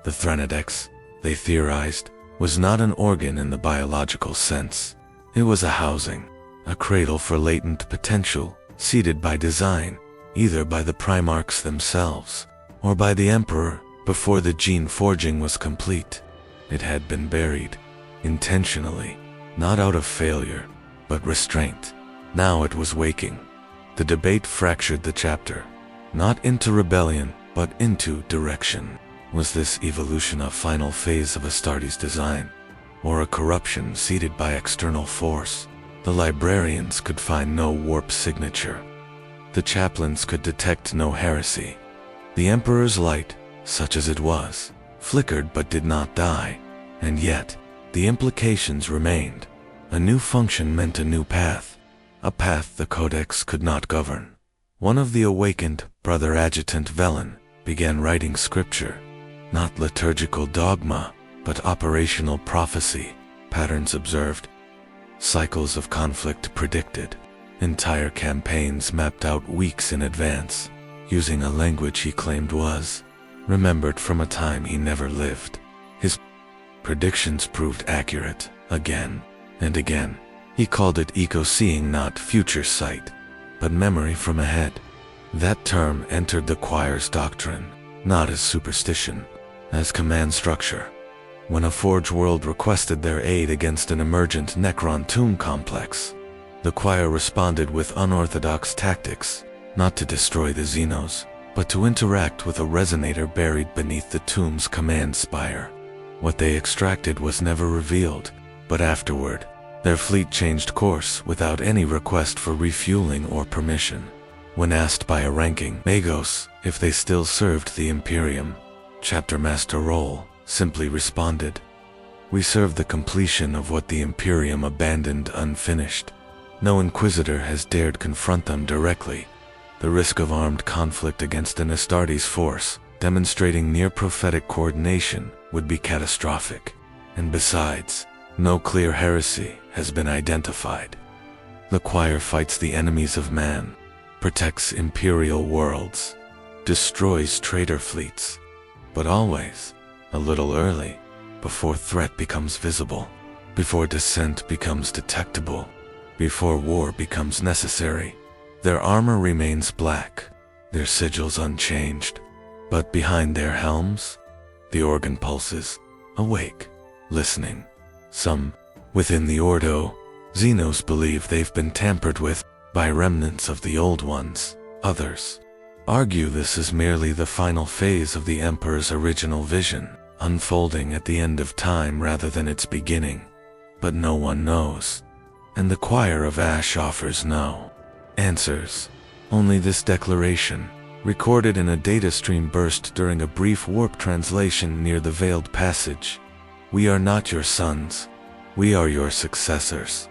The Threnadex, they theorized, was not an organ in the biological sense. It was a housing, a cradle for latent potential, seeded by design, either by the Primarchs themselves, or by the Emperor, before the gene forging was complete. It had been buried, intentionally, not out of failure, but restraint. Now it was waking. The debate fractured the chapter, not into rebellion, but into direction. Was this evolution a final phase of Astartes' design, or a corruption seeded by external force? The librarians could find no warp signature. The chaplains could detect no heresy. The Emperor's light, such as it was, flickered but did not die, and yet, the implications remained. A new function meant a new path, a path the Codex could not govern. One of the awakened, Brother Adjutant Velen, began writing scripture, not liturgical dogma, but operational prophecy. Patterns observed, cycles of conflict predicted, entire campaigns mapped out weeks in advance, using a language he claimed was remembered from a time he never lived. His predictions proved accurate, again and again. He called it eco-seeing, not future sight, but memory from ahead. That term entered the choir's doctrine, not as superstition, as command structure. When a Forge World requested their aid against an emergent Necron tomb complex, the choir responded with unorthodox tactics, not to destroy the Xenos, but to interact with a resonator buried beneath the tomb's command spire. What they extracted was never revealed, but afterward, their fleet changed course without any request for refueling or permission. When asked by a ranking Magos if they still served the Imperium, Chapter Master Roll simply responded, "We serve the completion of what the Imperium abandoned unfinished." No Inquisitor has dared confront them directly. The risk of armed conflict against an Astartes force, demonstrating near-prophetic coordination, would be catastrophic. And besides, no clear heresy has been identified. The choir fights the enemies of man, protects imperial worlds, destroys traitor fleets, but always a little early, before threat becomes visible, before dissent becomes detectable, before war becomes necessary. Their armor remains black, their sigils unchanged, but behind their helms, the organ pulses, awake, listening. Some, within the Ordo, Xenos believe they've been tampered with by remnants of the old ones. Others argue this is merely the final phase of the Emperor's original vision, unfolding at the end of time rather than its beginning. But no one knows, and the Choir of Ash offers no answers. Only this declaration, recorded in a data stream burst during a brief warp translation near the Veiled Passage: "We are not your sons, we are your successors."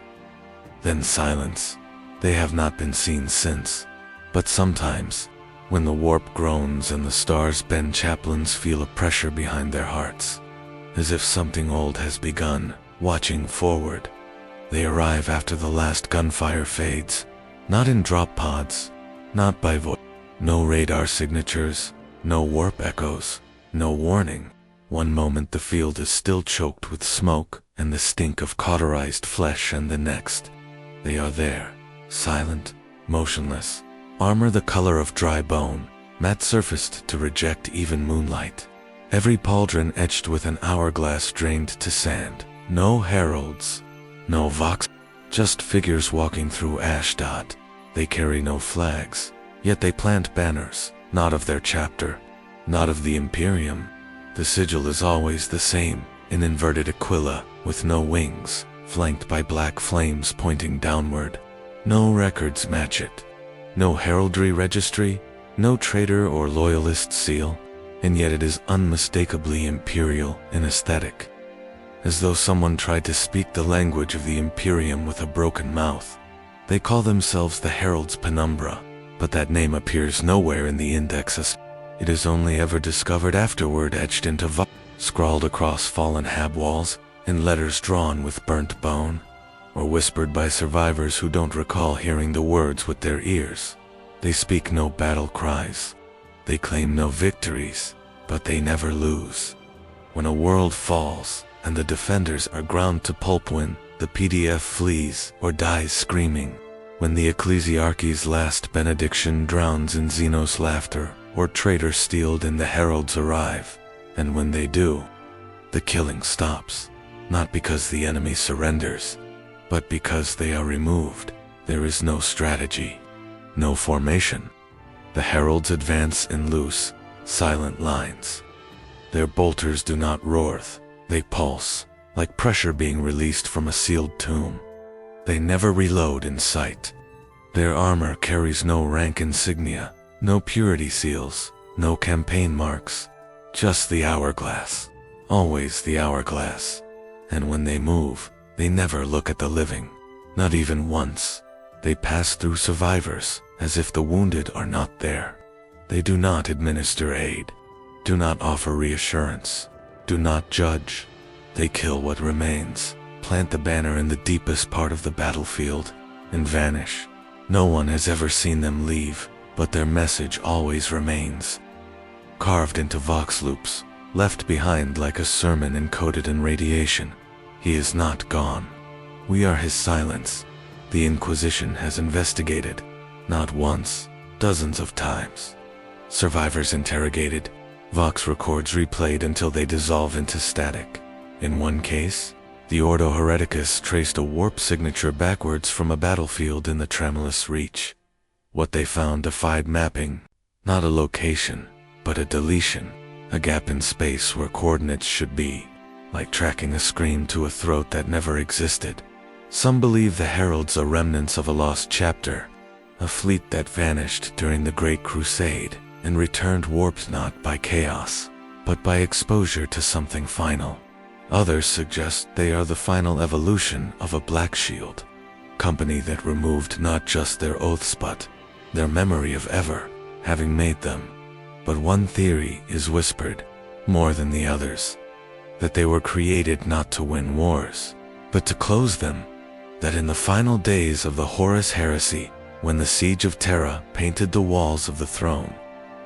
Then silence. They have not been seen since. But sometimes, when the warp groans and the stars bend, chaplains feel a pressure behind their hearts, as if something old has begun, watching forward. They arrive after the last gunfire fades, not in drop pods, not by voice, no radar signatures, no warp echoes, no warning. One moment the field is still choked with smoke and the stink of cauterized flesh, and the next, they are there, silent, motionless, armor the color of dry bone, matte-surfaced to reject even moonlight. Every pauldron etched with an hourglass drained to sand. No heralds, no vox, just figures walking through Ashdod. They carry no flags, yet they plant banners, not of their chapter, not of the Imperium. The sigil is always the same, an inverted aquila with no wings, flanked by black flames pointing downward. No records match it. No heraldry registry, no traitor or loyalist seal, and yet it is unmistakably imperial in aesthetic. As though someone tried to speak the language of the Imperium with a broken mouth. They call themselves the Herald's Penumbra, but that name appears nowhere in the indexes. It is only ever discovered afterward, etched into scrawled across fallen hab walls, in letters drawn with burnt bone, or whispered by survivors who don't recall hearing the words with their ears. They speak no battle cries. They claim no victories, but they never lose. When a world falls, and the defenders are ground to pulp, when the PDF flees or dies screaming, when the Ecclesiarchy's last benediction drowns in Xenos laughter, or traitor steeled in the heralds arrive, and when they do, the killing stops, not because the enemy surrenders, but because they are removed. There is no strategy, no formation. The heralds advance in loose, silent lines. Their bolters do not roar, they pulse, like pressure being released from a sealed tomb. They never reload in sight. Their armor carries no rank insignia, no purity seals, no campaign marks, just the hourglass, always the hourglass. And when they move, they never look at the living, not even once. They pass through survivors, as if the wounded are not there. They do not administer aid, do not offer reassurance, do not judge. They kill what remains, plant the banner in the deepest part of the battlefield, and vanish. No one has ever seen them leave, but their message always remains. Carved into vox loops, left behind like a sermon encoded in radiation. He is not gone. We are his silence. The Inquisition has investigated, not once, dozens of times. Survivors interrogated, vox records replayed until they dissolve into static. In one case, the Ordo Hereticus traced a warp signature backwards from a battlefield in the Tremulous Reach. What they found defied mapping, not a location, but a deletion, a gap in space where coordinates should be, like tracking a scream to a throat that never existed. Some believe the heralds are remnants of a lost chapter, a fleet that vanished during the Great Crusade and returned warped not by chaos, but by exposure to something final. Others suggest they are the final evolution of a Black Shield, company that removed not just their oaths but their memory of ever having made them. But one theory is whispered, more than the others, that they were created not to win wars, but to close them. That in the final days of the Horus Heresy, when the siege of Terra painted the walls of the throne,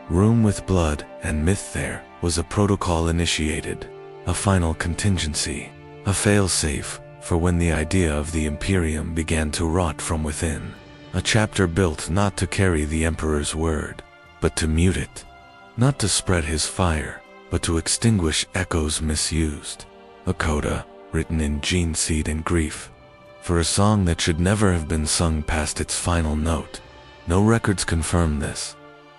room with blood and myth, there was a protocol initiated, a final contingency, a fail-safe for when the idea of the Imperium began to rot from within, a chapter built not to carry the Emperor's word, but to mute it, not to spread his fire, but to extinguish echoes misused, a coda written in gene seed and grief, for a song that should never have been sung past its final note. No records confirm this.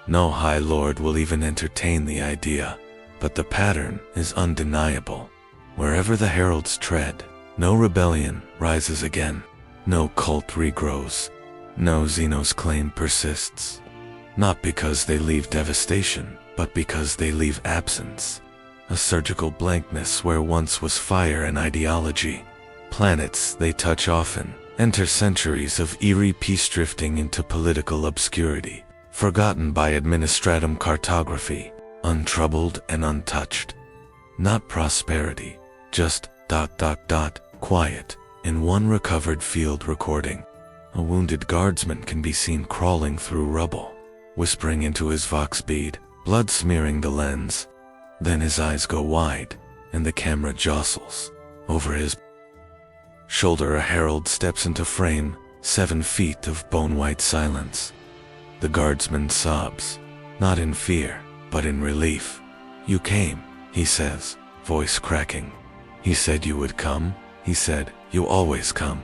No High Lord will even entertain the idea, but the pattern is undeniable. Wherever the heralds tread, no rebellion rises again, no cult regrows, no Xenos claim persists. Not because they leave devastation, but because they leave absence. A surgical blankness where once was fire and ideology. Planets they touch often, enter centuries of eerie peace drifting into political obscurity, forgotten by administratum cartography, untroubled and untouched. Not prosperity, just .. quiet, In one recovered field recording, a wounded guardsman can be seen crawling through rubble, whispering into his vox bead, blood smearing the lens. Then his eyes go wide, and the camera jostles. Over his shoulder a herald steps into frame, 7 feet of bone-white silence. The guardsman sobs, not in fear, but in relief. "You came," he says, voice cracking. "He said you would come. He said, you always come."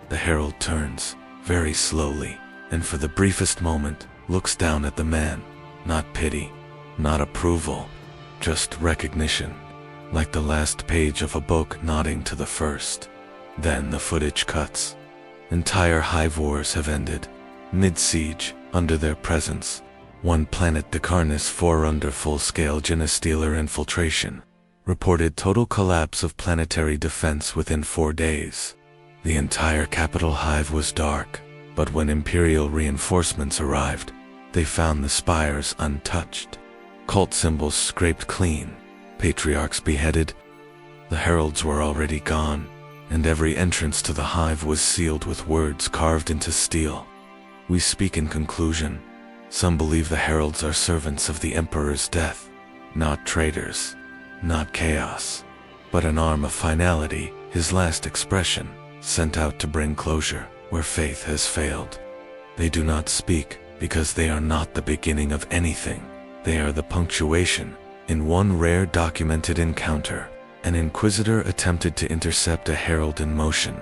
The herald turns, very slowly, and for the briefest moment, looks down at the man. Not pity, not approval, just recognition, like the last page of a book nodding to the first. Then the footage cuts. Entire hive wars have ended. Mid-siege, under their presence, one planet Decarnus 4 under full-scale Genestealer infiltration, reported total collapse of planetary defense within 4 days. The entire capital hive was dark, but when Imperial reinforcements arrived, they found the spires untouched, cult symbols scraped clean, patriarchs beheaded. The heralds were already gone, and every entrance to the hive was sealed with words carved into steel. We speak in conclusion. Some believe the heralds are servants of the Emperor's death, not traitors, not chaos, but an arm of finality, his last expression, sent out to bring closure where faith has failed. They do not speak because they are not the beginning of anything. They are the punctuation. In one rare documented encounter, an inquisitor attempted to intercept a herald in motion.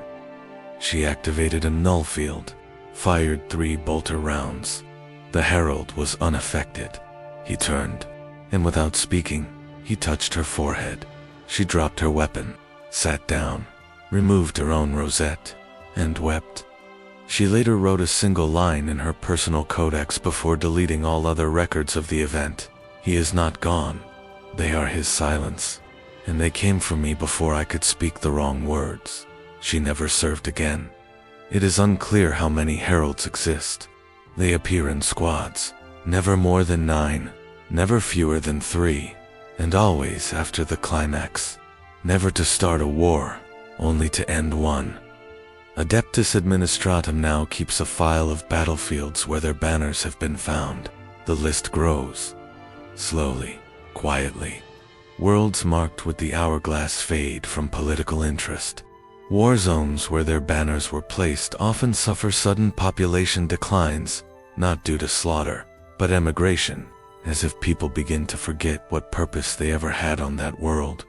She activated a null field, fired 3 bolter rounds. The herald was unaffected. He turned, and without speaking, he touched her forehead. She dropped her weapon, sat down, removed her own rosette, and wept. She later wrote a single line in her personal codex before deleting all other records of the event. "He is not gone. They are his silence. And they came for me before I could speak the wrong words." She never served again. It is unclear how many heralds exist. They appear in squads, never more than 9, never fewer than 3, and always after the climax. Never to start a war, only to end one. Adeptus Administratum now keeps a file of battlefields where their banners have been found. The list grows. Slowly, quietly. Worlds marked with the hourglass fade from political interest. War zones where their banners were placed often suffer sudden population declines, not due to slaughter, but emigration, as if people begin to forget what purpose they ever had on that world.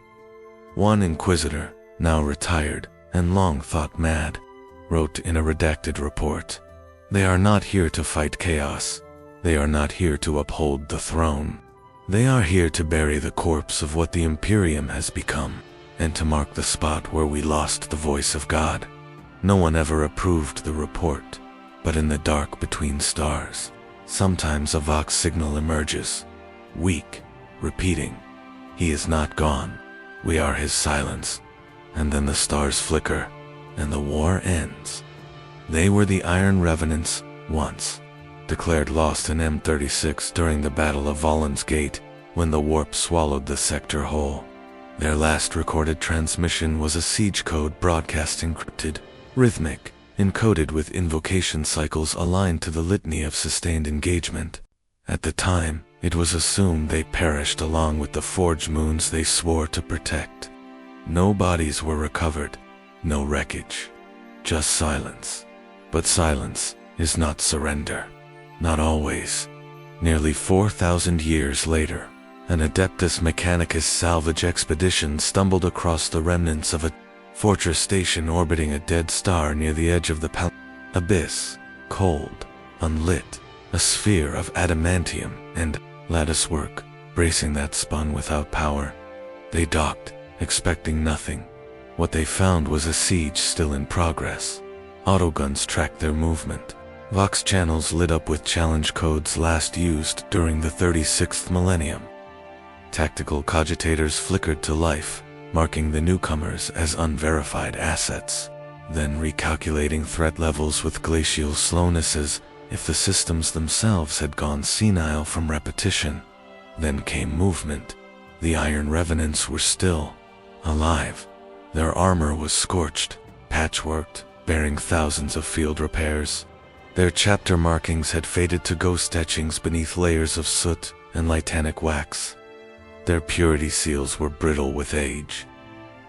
One inquisitor, now retired and long thought mad, wrote in a redacted report, "They are not here to fight chaos. They are not here to uphold the throne. They are here to bury the corpse of what the Imperium has become, and to mark the spot where we lost the voice of God." No one ever approved the report, but in the dark between stars, sometimes a vox signal emerges, weak, repeating, "He is not gone. We are his silence." And then the stars flicker, and the war ends. They were the Iron Revenants, once, declared lost in M36 during the Battle of Valen's Gate, when the warp swallowed the sector whole. Their last recorded transmission was a siege code broadcast encrypted, rhythmic, encoded with invocation cycles aligned to the litany of sustained engagement. At the time, it was assumed they perished along with the forge moons they swore to protect. No bodies were recovered, no wreckage, just silence. But silence is not surrender. Not always. Nearly 4,000 years later, an Adeptus Mechanicus salvage expedition stumbled across the remnants of a fortress station orbiting a dead star near the edge of the abyss, cold, unlit, a sphere of adamantium and latticework, bracing that spun without power. They docked, expecting nothing. What they found was a siege still in progress. Autoguns tracked their movement. Vox channels lit up with challenge codes last used during the 36th millennium. Tactical cogitators flickered to life, marking the newcomers as unverified assets, then recalculating threat levels with glacial slowness as if the systems themselves had gone senile from repetition. Then came movement. The Iron Revenants were still alive. Their armor was scorched, patchworked, bearing thousands of field repairs. Their chapter markings had faded to ghost etchings beneath layers of soot and litanic wax. Their purity seals were brittle with age.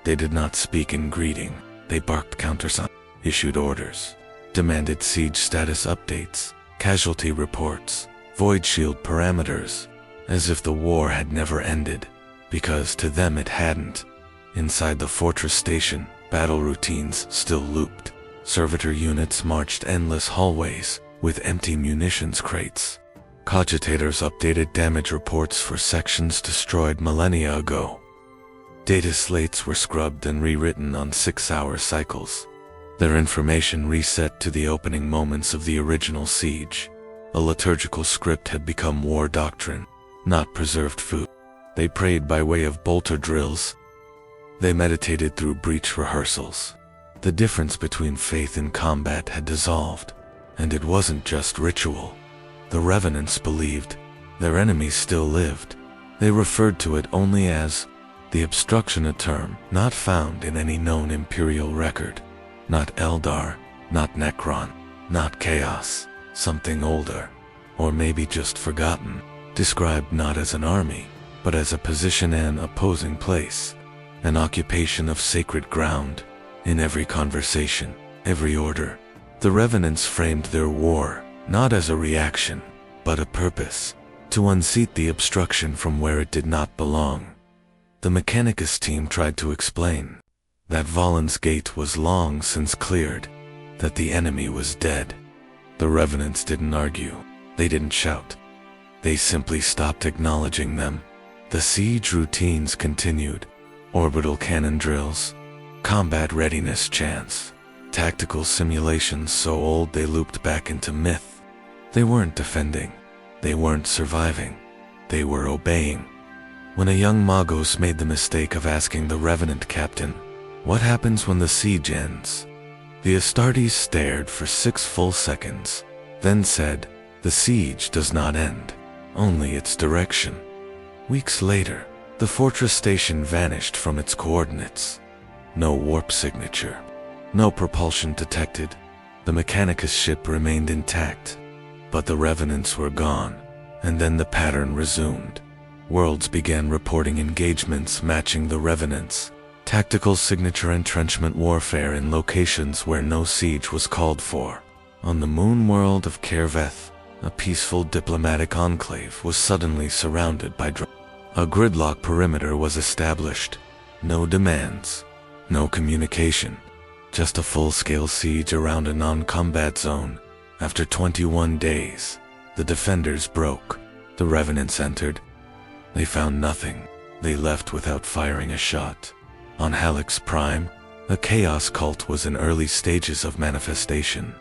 They did not speak in greeting. They barked countersigns, issued orders, demanded siege status updates, casualty reports, void shield parameters, as if the war had never ended, because to them it hadn't. Inside the fortress station, battle routines still looped. Servitor units marched endless hallways with empty munitions crates. Cogitators updated damage reports for sections destroyed millennia ago. Data slates were scrubbed and rewritten on 6-hour cycles. Their information reset to the opening moments of the original siege. A liturgical script had become war doctrine, not preserved food. They prayed by way of bolter drills. They meditated through breach rehearsals. The difference between faith and combat had dissolved, and it wasn't just ritual. The revenants believed. Their enemies still lived. They referred to it only as the obstruction, a term not found in any known imperial record. Not Eldar, not Necron, not Chaos, something older, or maybe just forgotten, described not as an army, but as a position and opposing place, an occupation of sacred ground. In every conversation, every order, the revenants framed their war not as a reaction, but a purpose, to unseat the obstruction from where it did not belong. The Mechanicus team tried to explain that Valen's gate was long since cleared, that the enemy was dead. The revenants didn't argue, they didn't shout. They simply stopped acknowledging them. The siege routines continued. Orbital cannon drills, combat readiness chants, tactical simulations so old they looped back into myth. They weren't defending, they weren't surviving, they were obeying. When a young Magos made the mistake of asking the revenant captain, "What happens when the siege ends?" the Astartes stared for 6 full seconds, then said, "The siege does not end, only its direction." Weeks later, the fortress station vanished from its coordinates. No warp signature, no propulsion detected. The Mechanicus ship remained intact, but the revenants were gone, and then the pattern resumed. Worlds began reporting engagements matching the revenants. Tactical signature entrenchment warfare in locations where no siege was called for. On the moon world of Kerveth, a peaceful diplomatic enclave was suddenly surrounded by drones. A gridlock perimeter was established. No demands, no communication, just a full-scale siege around a non-combat zone. After 21 days, the defenders broke. The revenants entered. They found nothing. They left without firing a shot. On Halix Prime, a chaos cult was in early stages of manifestation.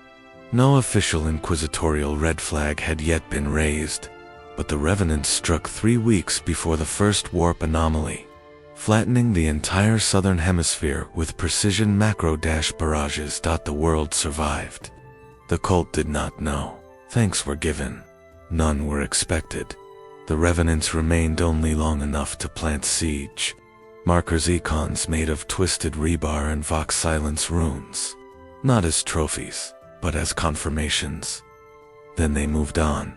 No official inquisitorial red flag had yet been raised, but the revenants struck 3 weeks before the first warp anomaly, flattening the entire southern hemisphere with precision macro-barrages. The world survived. The cult did not know. Thanks were given. None were expected. The revenants remained only long enough to plant siege. Markers icons made of twisted rebar and vox silence runes. Not as trophies, but as confirmations. Then they moved on.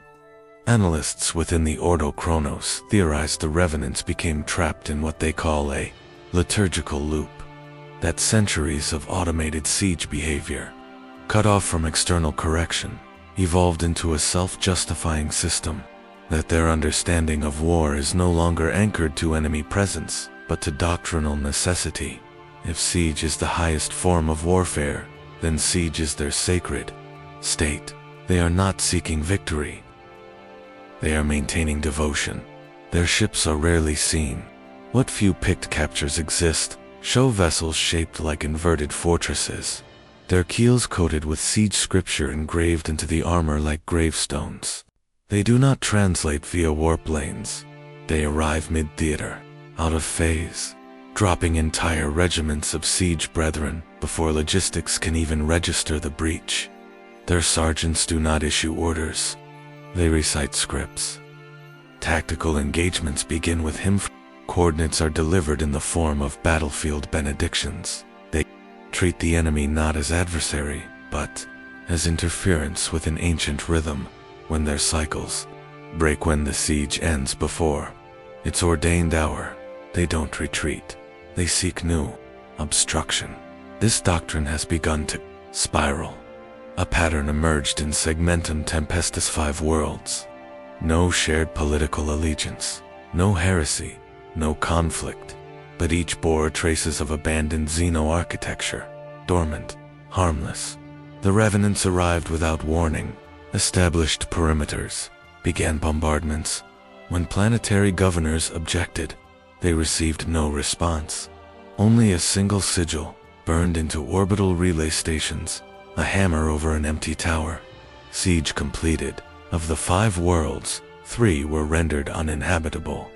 Analysts within the Ordo Chronos theorized the revenants became trapped in what they call a liturgical loop. That centuries of automated siege behavior, cut off from external correction, evolved into a self-justifying system. That their understanding of war is no longer anchored to enemy presence, but to doctrinal necessity. If siege is the highest form of warfare, then siege is their sacred state. They are not seeking victory. They are maintaining devotion. Their ships are rarely seen. What few picked captures exist, show vessels shaped like inverted fortresses. Their keels coated with siege scripture engraved into the armor like gravestones. They do not translate via warp lanes. They arrive mid-theater, out of phase, dropping entire regiments of siege brethren before logistics can even register the breach. Their sergeants do not issue orders. They recite scripts. Tactical engagements begin with hymn. Coordinates are delivered in the form of battlefield benedictions. They treat the enemy not as adversary, but as interference with an ancient rhythm. When their cycles break, when the siege ends before its ordained hour, they don't retreat. They seek new obstruction. This doctrine has begun to spiral. A pattern emerged in Segmentum Tempestus 5 worlds. No shared political allegiance, no heresy, no conflict, but each bore traces of abandoned xeno-architecture, dormant, harmless. The revenants arrived without warning, established perimeters, began bombardments. When planetary governors objected, they received no response. Only a single sigil, burned into orbital relay stations, a hammer over an empty tower. Siege completed. Of the 5 worlds, 3 were rendered uninhabitable.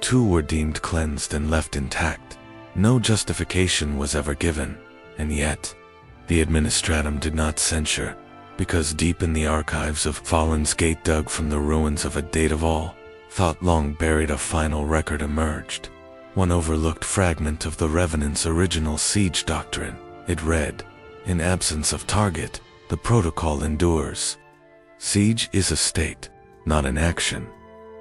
2 were deemed cleansed and left intact. No justification was ever given, and yet, the Administratum did not censure, because deep in the archives of Fallen's Gate, dug from the ruins of a date of all, thought long buried, a final record emerged. One overlooked fragment of the Revenant's original siege doctrine. It read, "In absence of target, the protocol endures." Siege is a state, not an action.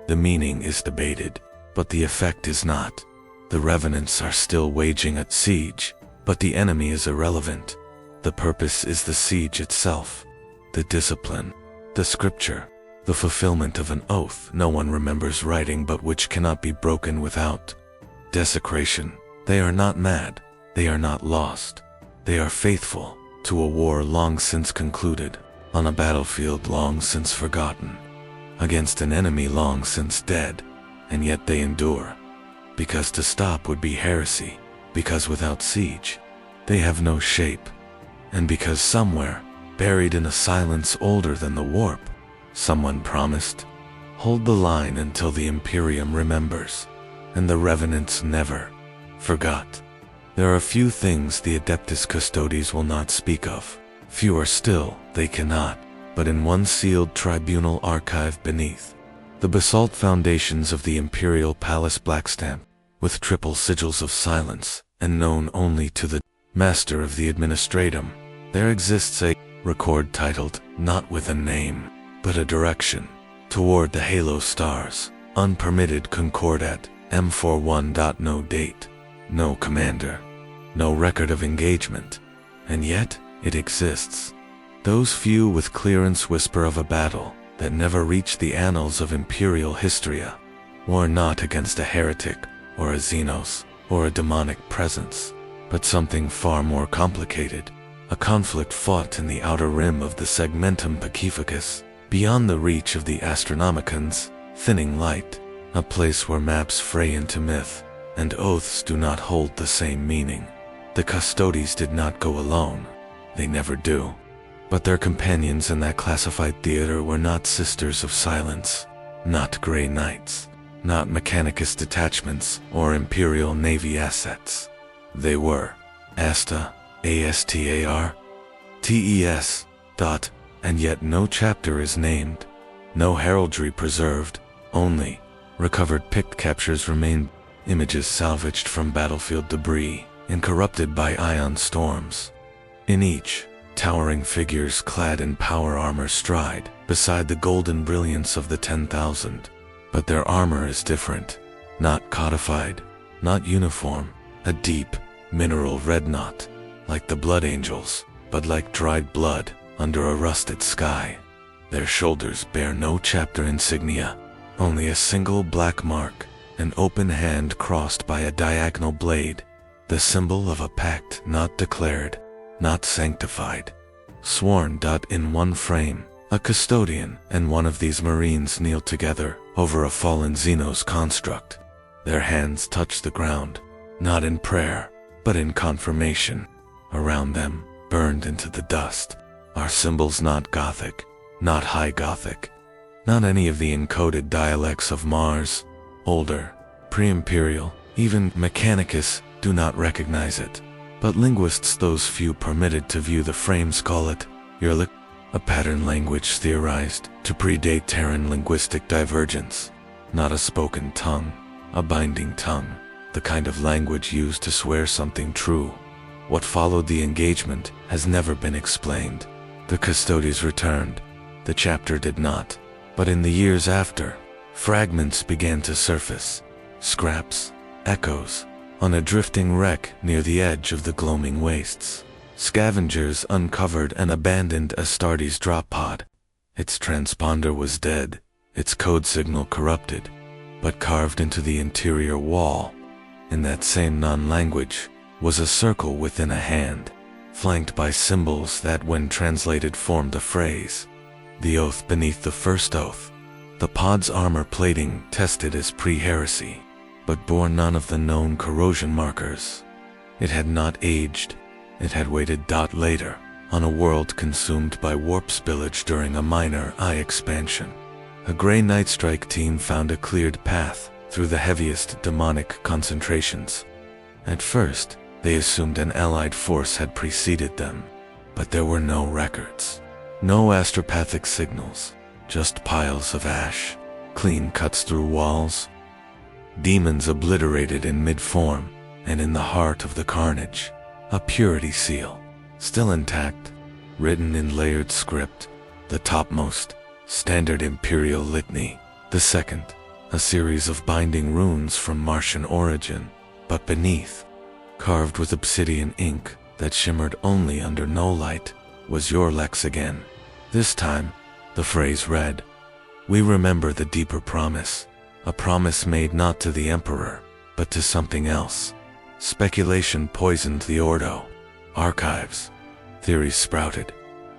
The meaning is debated, but the effect is not. The Revenants are still waging a siege, but the enemy is irrelevant. The purpose is the siege itself, the discipline, the scripture, the fulfillment of an oath no one remembers writing but which cannot be broken without desecration. They are not mad, they are not lost. They are faithful to a war long since concluded, on a battlefield long since forgotten, against an enemy long since dead, and yet they endure. Because to stop would be heresy, because without siege, they have no shape, and because somewhere, buried in a silence older than the warp, someone promised, hold the line until the Imperium remembers, and the Revenants never forgot. There are few things the Adeptus Custodes will not speak of. Fewer still, they cannot, but in one sealed tribunal archive beneath the basalt foundations of the Imperial Palace Blackstamp, with triple sigils of silence, and known only to the Master of the Administratum, there exists a record titled, not with a name, but a direction, toward the halo stars, unpermitted concordat, M41. No date, no commander, no record of engagement, and yet, it exists. Those few with clearance whisper of a battle that never reached the annals of imperial history, war not against a heretic, or a Xenos, or a demonic presence, but something far more complicated, a conflict fought in the outer rim of the Segmentum Pacificus, beyond the reach of the Astronomicons, thinning light, a place where maps fray into myth, and oaths do not hold the same meaning. The Custodes did not go alone. They never do. But their companions in that classified theater were not Sisters of Silence, not Grey Knights, not Mechanicus detachments or Imperial Navy assets. They were Asta, ASTAR, TES, and yet no chapter is named, no heraldry preserved, only recovered pict captures remain, images salvaged from battlefield debris and corrupted by ion storms. In each, towering figures clad in power armor stride beside the golden brilliance of the 10,000. But their armor is different, not codified, not uniform, a deep, mineral red knot, like the blood angels, but like dried blood under a rusted sky. Their shoulders bear no chapter insignia, only a single black mark, an open hand crossed by a diagonal blade, the symbol of a pact not declared, not sanctified, sworn. In one frame, a custodian and one of these marines kneel together over a fallen Xenos construct. Their hands touch the ground, not in prayer, but in confirmation. Around them, burned into the dust, are symbols not Gothic, not High Gothic, not any of the encoded dialects of Mars, older, pre-imperial, even Mechanicus do not recognize it. But linguists, those few permitted to view the frames, call it Urlic, a pattern language theorized to predate Terran linguistic divergence, not a spoken tongue, a binding tongue, the kind of language used to swear something true. What followed the engagement has never been explained. The Custodes returned. The chapter did not. But in the years after, fragments began to surface. Scraps, echoes, on a drifting wreck near the edge of the gloaming wastes. Scavengers uncovered an abandoned Astartes drop pod. Its transponder was dead, its code signal corrupted, but carved into the interior wall, in that same non-language, was a circle within a hand, flanked by symbols that when translated formed a phrase. The oath beneath the first oath. The pod's armor plating tested as pre-heresy, but bore none of the known corrosion markers. It had not aged. It had waited. Later, on a world consumed by warp spillage during a minor eye expansion, a Grey Night Strike team found a cleared path through the heaviest demonic concentrations. At first, they assumed an allied force had preceded them, but there were no records. No astropathic signals, just piles of ash, clean cuts through walls. Demons obliterated in mid-form, and in the heart of the carnage, a purity seal, still intact, written in layered script, the topmost, standard Imperial litany, the second, a series of binding runes from Martian origin, but beneath, carved with obsidian ink that shimmered only under no light, was your Lex again. This time, the phrase read, "We remember the deeper promise, a promise made not to the Emperor, but to something else." Speculation poisoned the Ordo. Archives. Theories sprouted.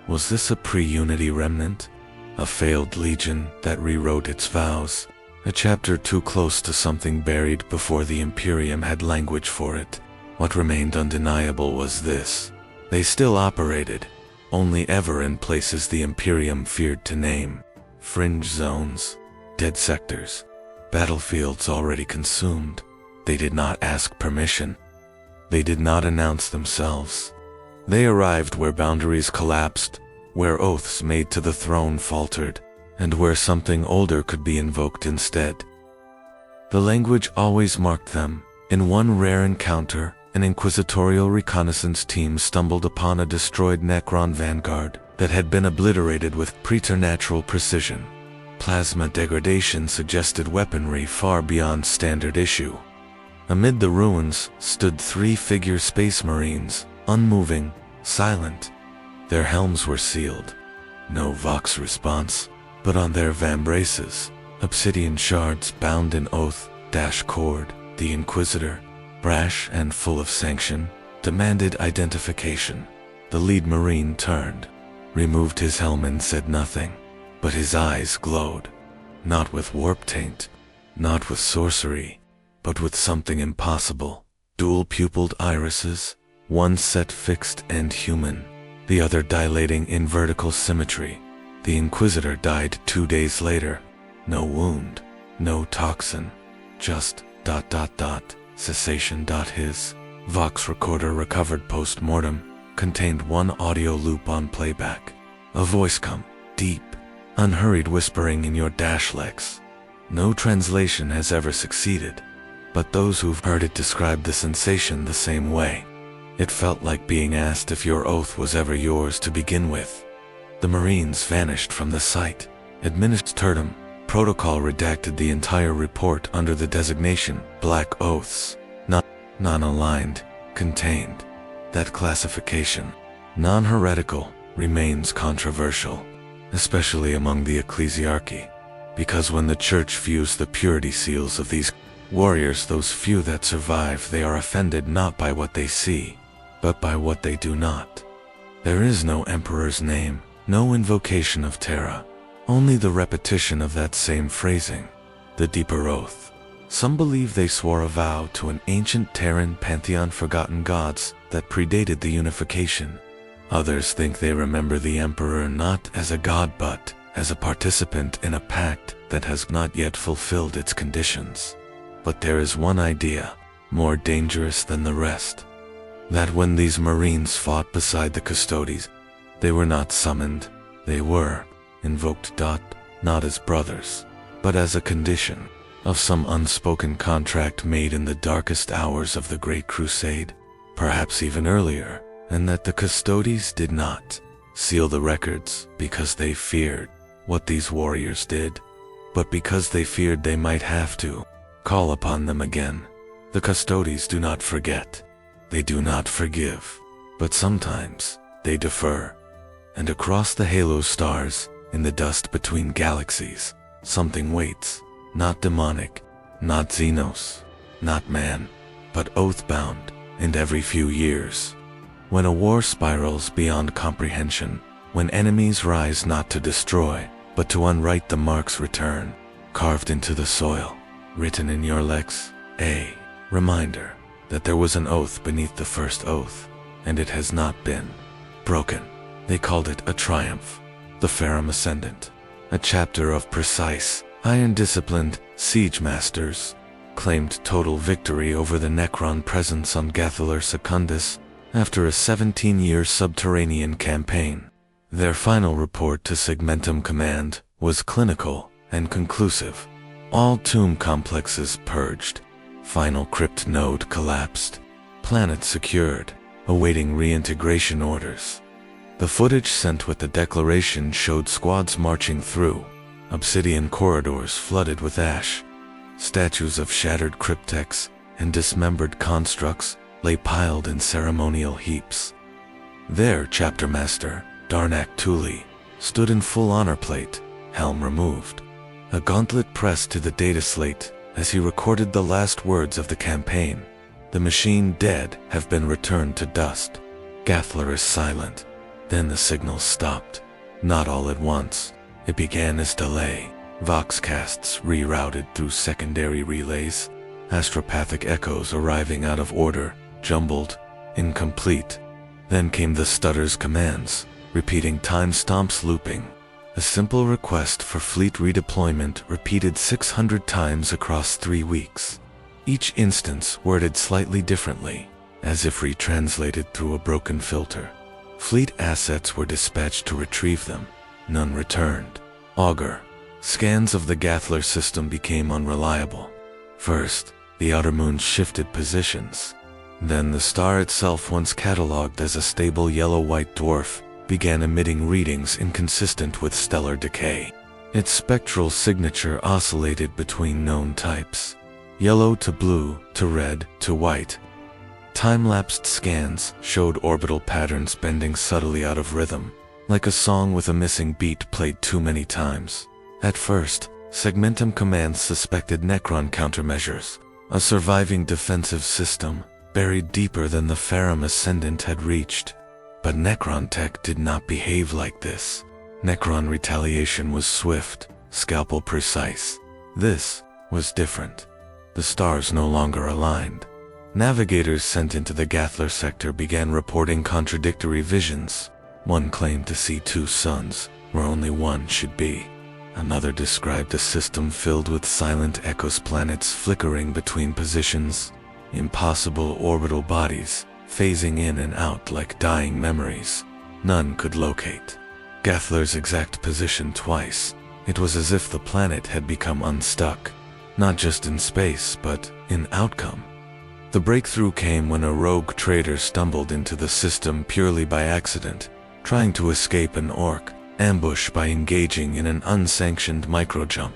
Was this a pre-Unity remnant? A failed legion that rewrote its vows? A chapter too close to something buried before the Imperium had language for it? What remained undeniable was this. They still operated, only ever in places the Imperium feared to name. Fringe zones, dead sectors, battlefields already consumed. They did not ask permission. They did not announce themselves. They arrived where boundaries collapsed, where oaths made to the throne faltered, and where something older could be invoked instead. The language always marked them. In one rare encounter, an inquisitorial reconnaissance team stumbled upon a destroyed Necron vanguard that had been obliterated with preternatural precision. Plasma degradation suggested weaponry far beyond standard issue. Amid the ruins stood 3-figure space marines, unmoving, silent. Their helms were sealed. No Vox response, but on their vambraces, obsidian shards bound in oath, cord. The Inquisitor, brash and full of sanction, demanded identification. The lead marine turned, removed his helm and said nothing, but his eyes glowed. Not with warp taint, not with sorcery, but with something impossible. Dual-pupiled irises, one set fixed and human, the other dilating in vertical symmetry. The Inquisitor died 2 days later. No wound, no toxin, just ... cessation. His Vox recorder recovered post-mortem contained one audio loop on playback. A voice come, deep, unhurried whispering in your legs. No translation has ever succeeded, but those who've heard it describe the sensation the same way. It felt like being asked if your oath was ever yours to begin with. The Marines vanished from the site. Administratum Protocol redacted the entire report under the designation Black Oaths, non-aligned, contained. That classification, non-heretical, remains controversial, especially among the Ecclesiarchy, because when the Church views the purity seals of these warriors, those few that survive, they are offended not by what they see, but by what they do not. There is no Emperor's name, no invocation of Terra, only the repetition of that same phrasing, the deeper oath. Some believe they swore a vow to an ancient Terran pantheon forgotten gods that predated the unification. Others think they remember the Emperor not as a god but as a participant in a pact that has not yet fulfilled its conditions. But there is one idea, more dangerous than the rest. That when these Marines fought beside the Custodes, they were not summoned, they were invoked. Not as brothers, but as a condition of some unspoken contract made in the darkest hours of the Great Crusade. perhaps even earlier, and that the custodies did not seal the records because they feared what these warriors did, but because they feared they might have to call upon them again. The custodies do not forget. They do not forgive. But sometimes they defer. And across the halo stars, in the dust between galaxies, something waits. Not demonic, not Xenos, not man, but oath-bound, and every few years. When a war spirals beyond comprehension, when enemies rise not to destroy, but to unwrite, the marks return, carved into the soil, written in your lex, a reminder that there was an oath beneath the first oath, and it has not been broken. They called it a triumph, the Ferrum Ascendant, a chapter of precise, iron-disciplined siege masters, claimed total victory over the Necron presence on Gathalar Secundus after a 17-year subterranean campaign. Their final report to Segmentum Command was clinical and conclusive. All tomb complexes purged, final crypt node collapsed, planet secured, awaiting reintegration orders. The footage sent with the declaration showed squads marching through obsidian corridors flooded with ash. Statues of shattered cryptex and dismembered constructs lay piled in ceremonial heaps. Their chapter master, Darnak Tuli, stood in full honor plate, helm removed, a gauntlet pressed to the data slate as he recorded the last words of the campaign. The machine dead have been returned to dust. Gathalar is silent. Then the signal stopped. Not all at once. It began as delay. Voxcasts rerouted through secondary relays. Astropathic echoes arriving out of order, jumbled, incomplete. Then came the stutter's commands, repeating timestamps looping. A simple request for fleet redeployment repeated 600 times across 3 weeks. Each instance worded slightly differently, as if retranslated through a broken filter. Fleet assets were dispatched to retrieve them. None returned. Augur. Scans of the Gathalar system became unreliable. First, the outer moon shifted positions. Then the star itself, once catalogued as a stable yellow-white dwarf, began emitting readings inconsistent with stellar decay. Its spectral signature oscillated between known types: yellow to blue to red to white. Time-lapsed scans showed orbital patterns bending subtly out of rhythm, like a song with a missing beat played too many times. At first, Segmentum Command suspected Necron countermeasures, a surviving defensive system buried deeper than the Ferrum Ascendant had reached. But Necron tech did not behave like this. Necron retaliation was swift, scalpel precise. This was different. The stars no longer aligned. Navigators sent into the Gathalar sector began reporting contradictory visions. One claimed to see 2 suns, where only one should be. Another described a system filled with silent Echos planets flickering between positions, impossible orbital bodies, phasing in and out like dying memories. None could locate Gathalar's exact position twice. It was as if the planet had become unstuck, not just in space, but in outcome. The breakthrough came when a rogue trader stumbled into the system purely by accident, trying to escape an orc ambush by engaging in an unsanctioned microjump.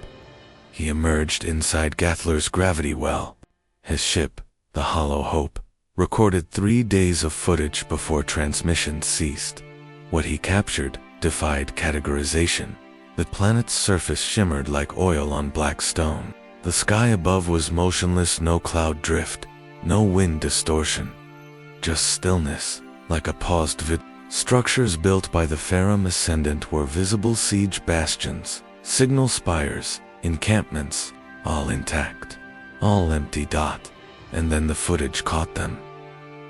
He emerged inside Gathalar's gravity well. His ship, the Hollow Hope, recorded 3 days of footage before transmission ceased. What he captured defied categorization. The planet's surface shimmered like oil on black stone. The sky above was motionless, no cloud drift, no wind distortion. Just stillness, like a paused vid. Structures built by the Ferrum Ascendant were visible siege bastions, signal spires, encampments, all intact, all empty. And then the footage caught them.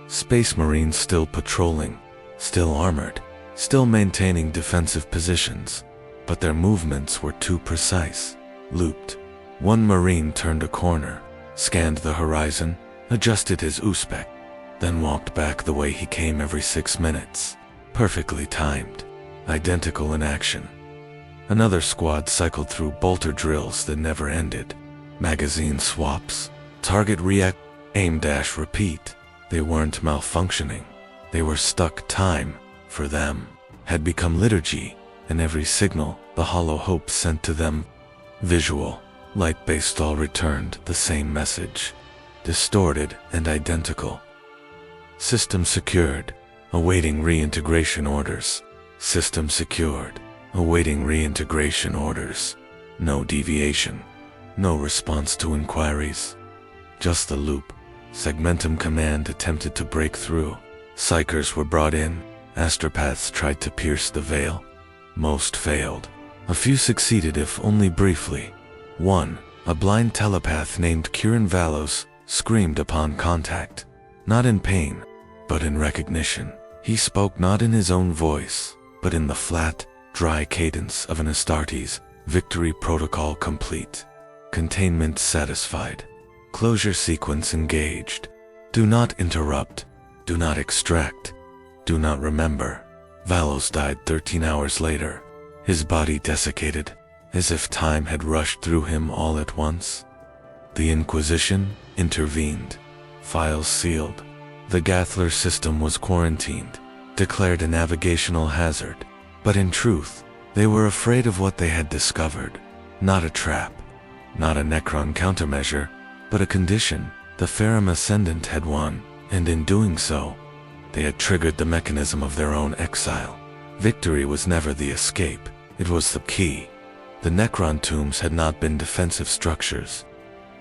Space Marines still patrolling, still armored, still maintaining defensive positions, but their movements were too precise, looped. One Marine turned a corner, scanned the horizon, adjusted his USPEC, then walked back the way he came every 6 minutes. Perfectly timed, identical in action. Another squad cycled through bolter drills that never ended. Magazine swaps, target react, aim dash repeat. They weren't malfunctioning. They were stuck. Time, for them, had become liturgy, and every signal the hollow hope sent to them, visual, light-based, all returned the same message, distorted and identical. System secured, awaiting reintegration orders. System secured, awaiting reintegration orders. No deviation, no response to inquiries. Just the loop. Segmentum Command attempted to break through. Psychers were brought in. Astropaths tried to pierce the veil. Most failed. A few succeeded, if only briefly. One, a blind telepath named Kieran Valos, screamed upon contact. Not in pain, but in recognition. He spoke not in his own voice, but in the flat, dry cadence of an Astartes. Victory protocol complete. Containment satisfied. Closure sequence engaged. Do not interrupt. Do not extract. Do not remember. Valos died 13 hours later, his body desiccated, as if time had rushed through him all at once. The Inquisition intervened. Files sealed. The Gathler system was quarantined, declared a navigational hazard. But in truth, they were afraid of what they had discovered. Not a trap, not a Necron countermeasure, but a condition. The Ferrum Ascendant had won, and in doing so, they had triggered the mechanism of their own exile. Victory was never the escape, it was the key. The Necron tombs had not been defensive structures.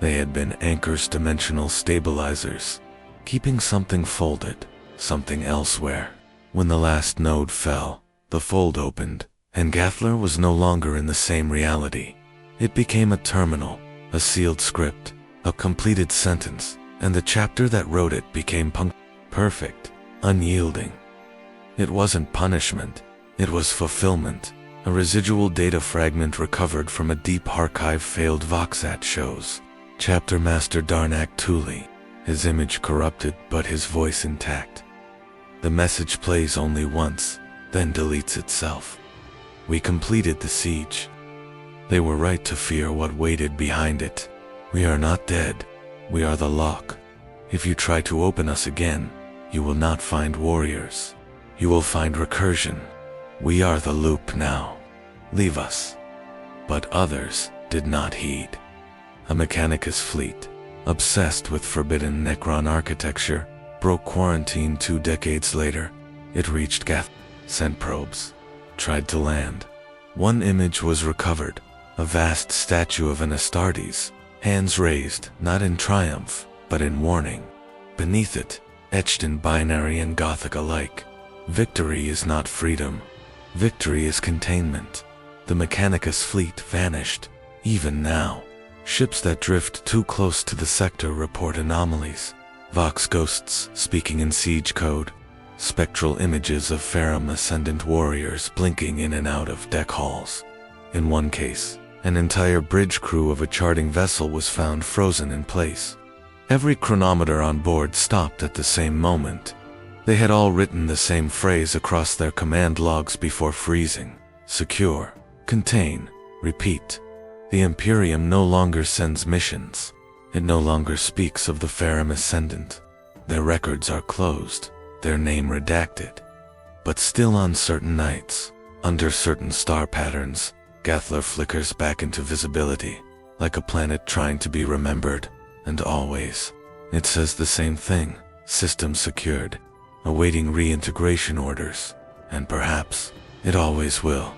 They had been anchors, dimensional stabilizers, keeping something folded, something elsewhere. When the last node fell, the fold opened, and Gathler was no longer in the same reality. It became a terminal, a sealed script, a completed sentence, and the chapter that wrote it became perfect, unyielding. It wasn't punishment, it was fulfillment. A residual data fragment recovered from a deep archive. Failed Voxat shows Chapter Master Darnak Thule, his image corrupted but his voice intact. The message plays only once, then deletes itself. We completed the siege. They were right to fear what waited behind it. We are not dead, we are the lock. If you try to open us again, you will not find warriors. You will find recursion. We are the loop now. Leave us. But others did not heed. A Mechanicus fleet, obsessed with forbidden Necron architecture, broke quarantine 2 decades later. It reached Gath, sent probes, tried to land. One image was recovered, a vast statue of an Astartes, hands raised, not in triumph, but in warning. Beneath it, etched in binary and Gothic alike, victory is not freedom. Victory is containment. The Mechanicus fleet vanished. Even now, ships that drift too close to the sector report anomalies. Vox ghosts speaking in siege code. Spectral images of Ferrum Ascendant warriors blinking in and out of deck halls. In one case, an entire bridge crew of a charting vessel was found frozen in place. Every chronometer on board stopped at the same moment. They had all written the same phrase across their command logs before freezing. Secure, contain, repeat. The Imperium no longer sends missions. It no longer speaks of the Ferrum Ascendant. Their records are closed, their name redacted. But still on certain nights, under certain star patterns, Gathler flickers back into visibility, like a planet trying to be remembered, and always. It says the same thing, system secured, awaiting reintegration orders, and perhaps, it always will.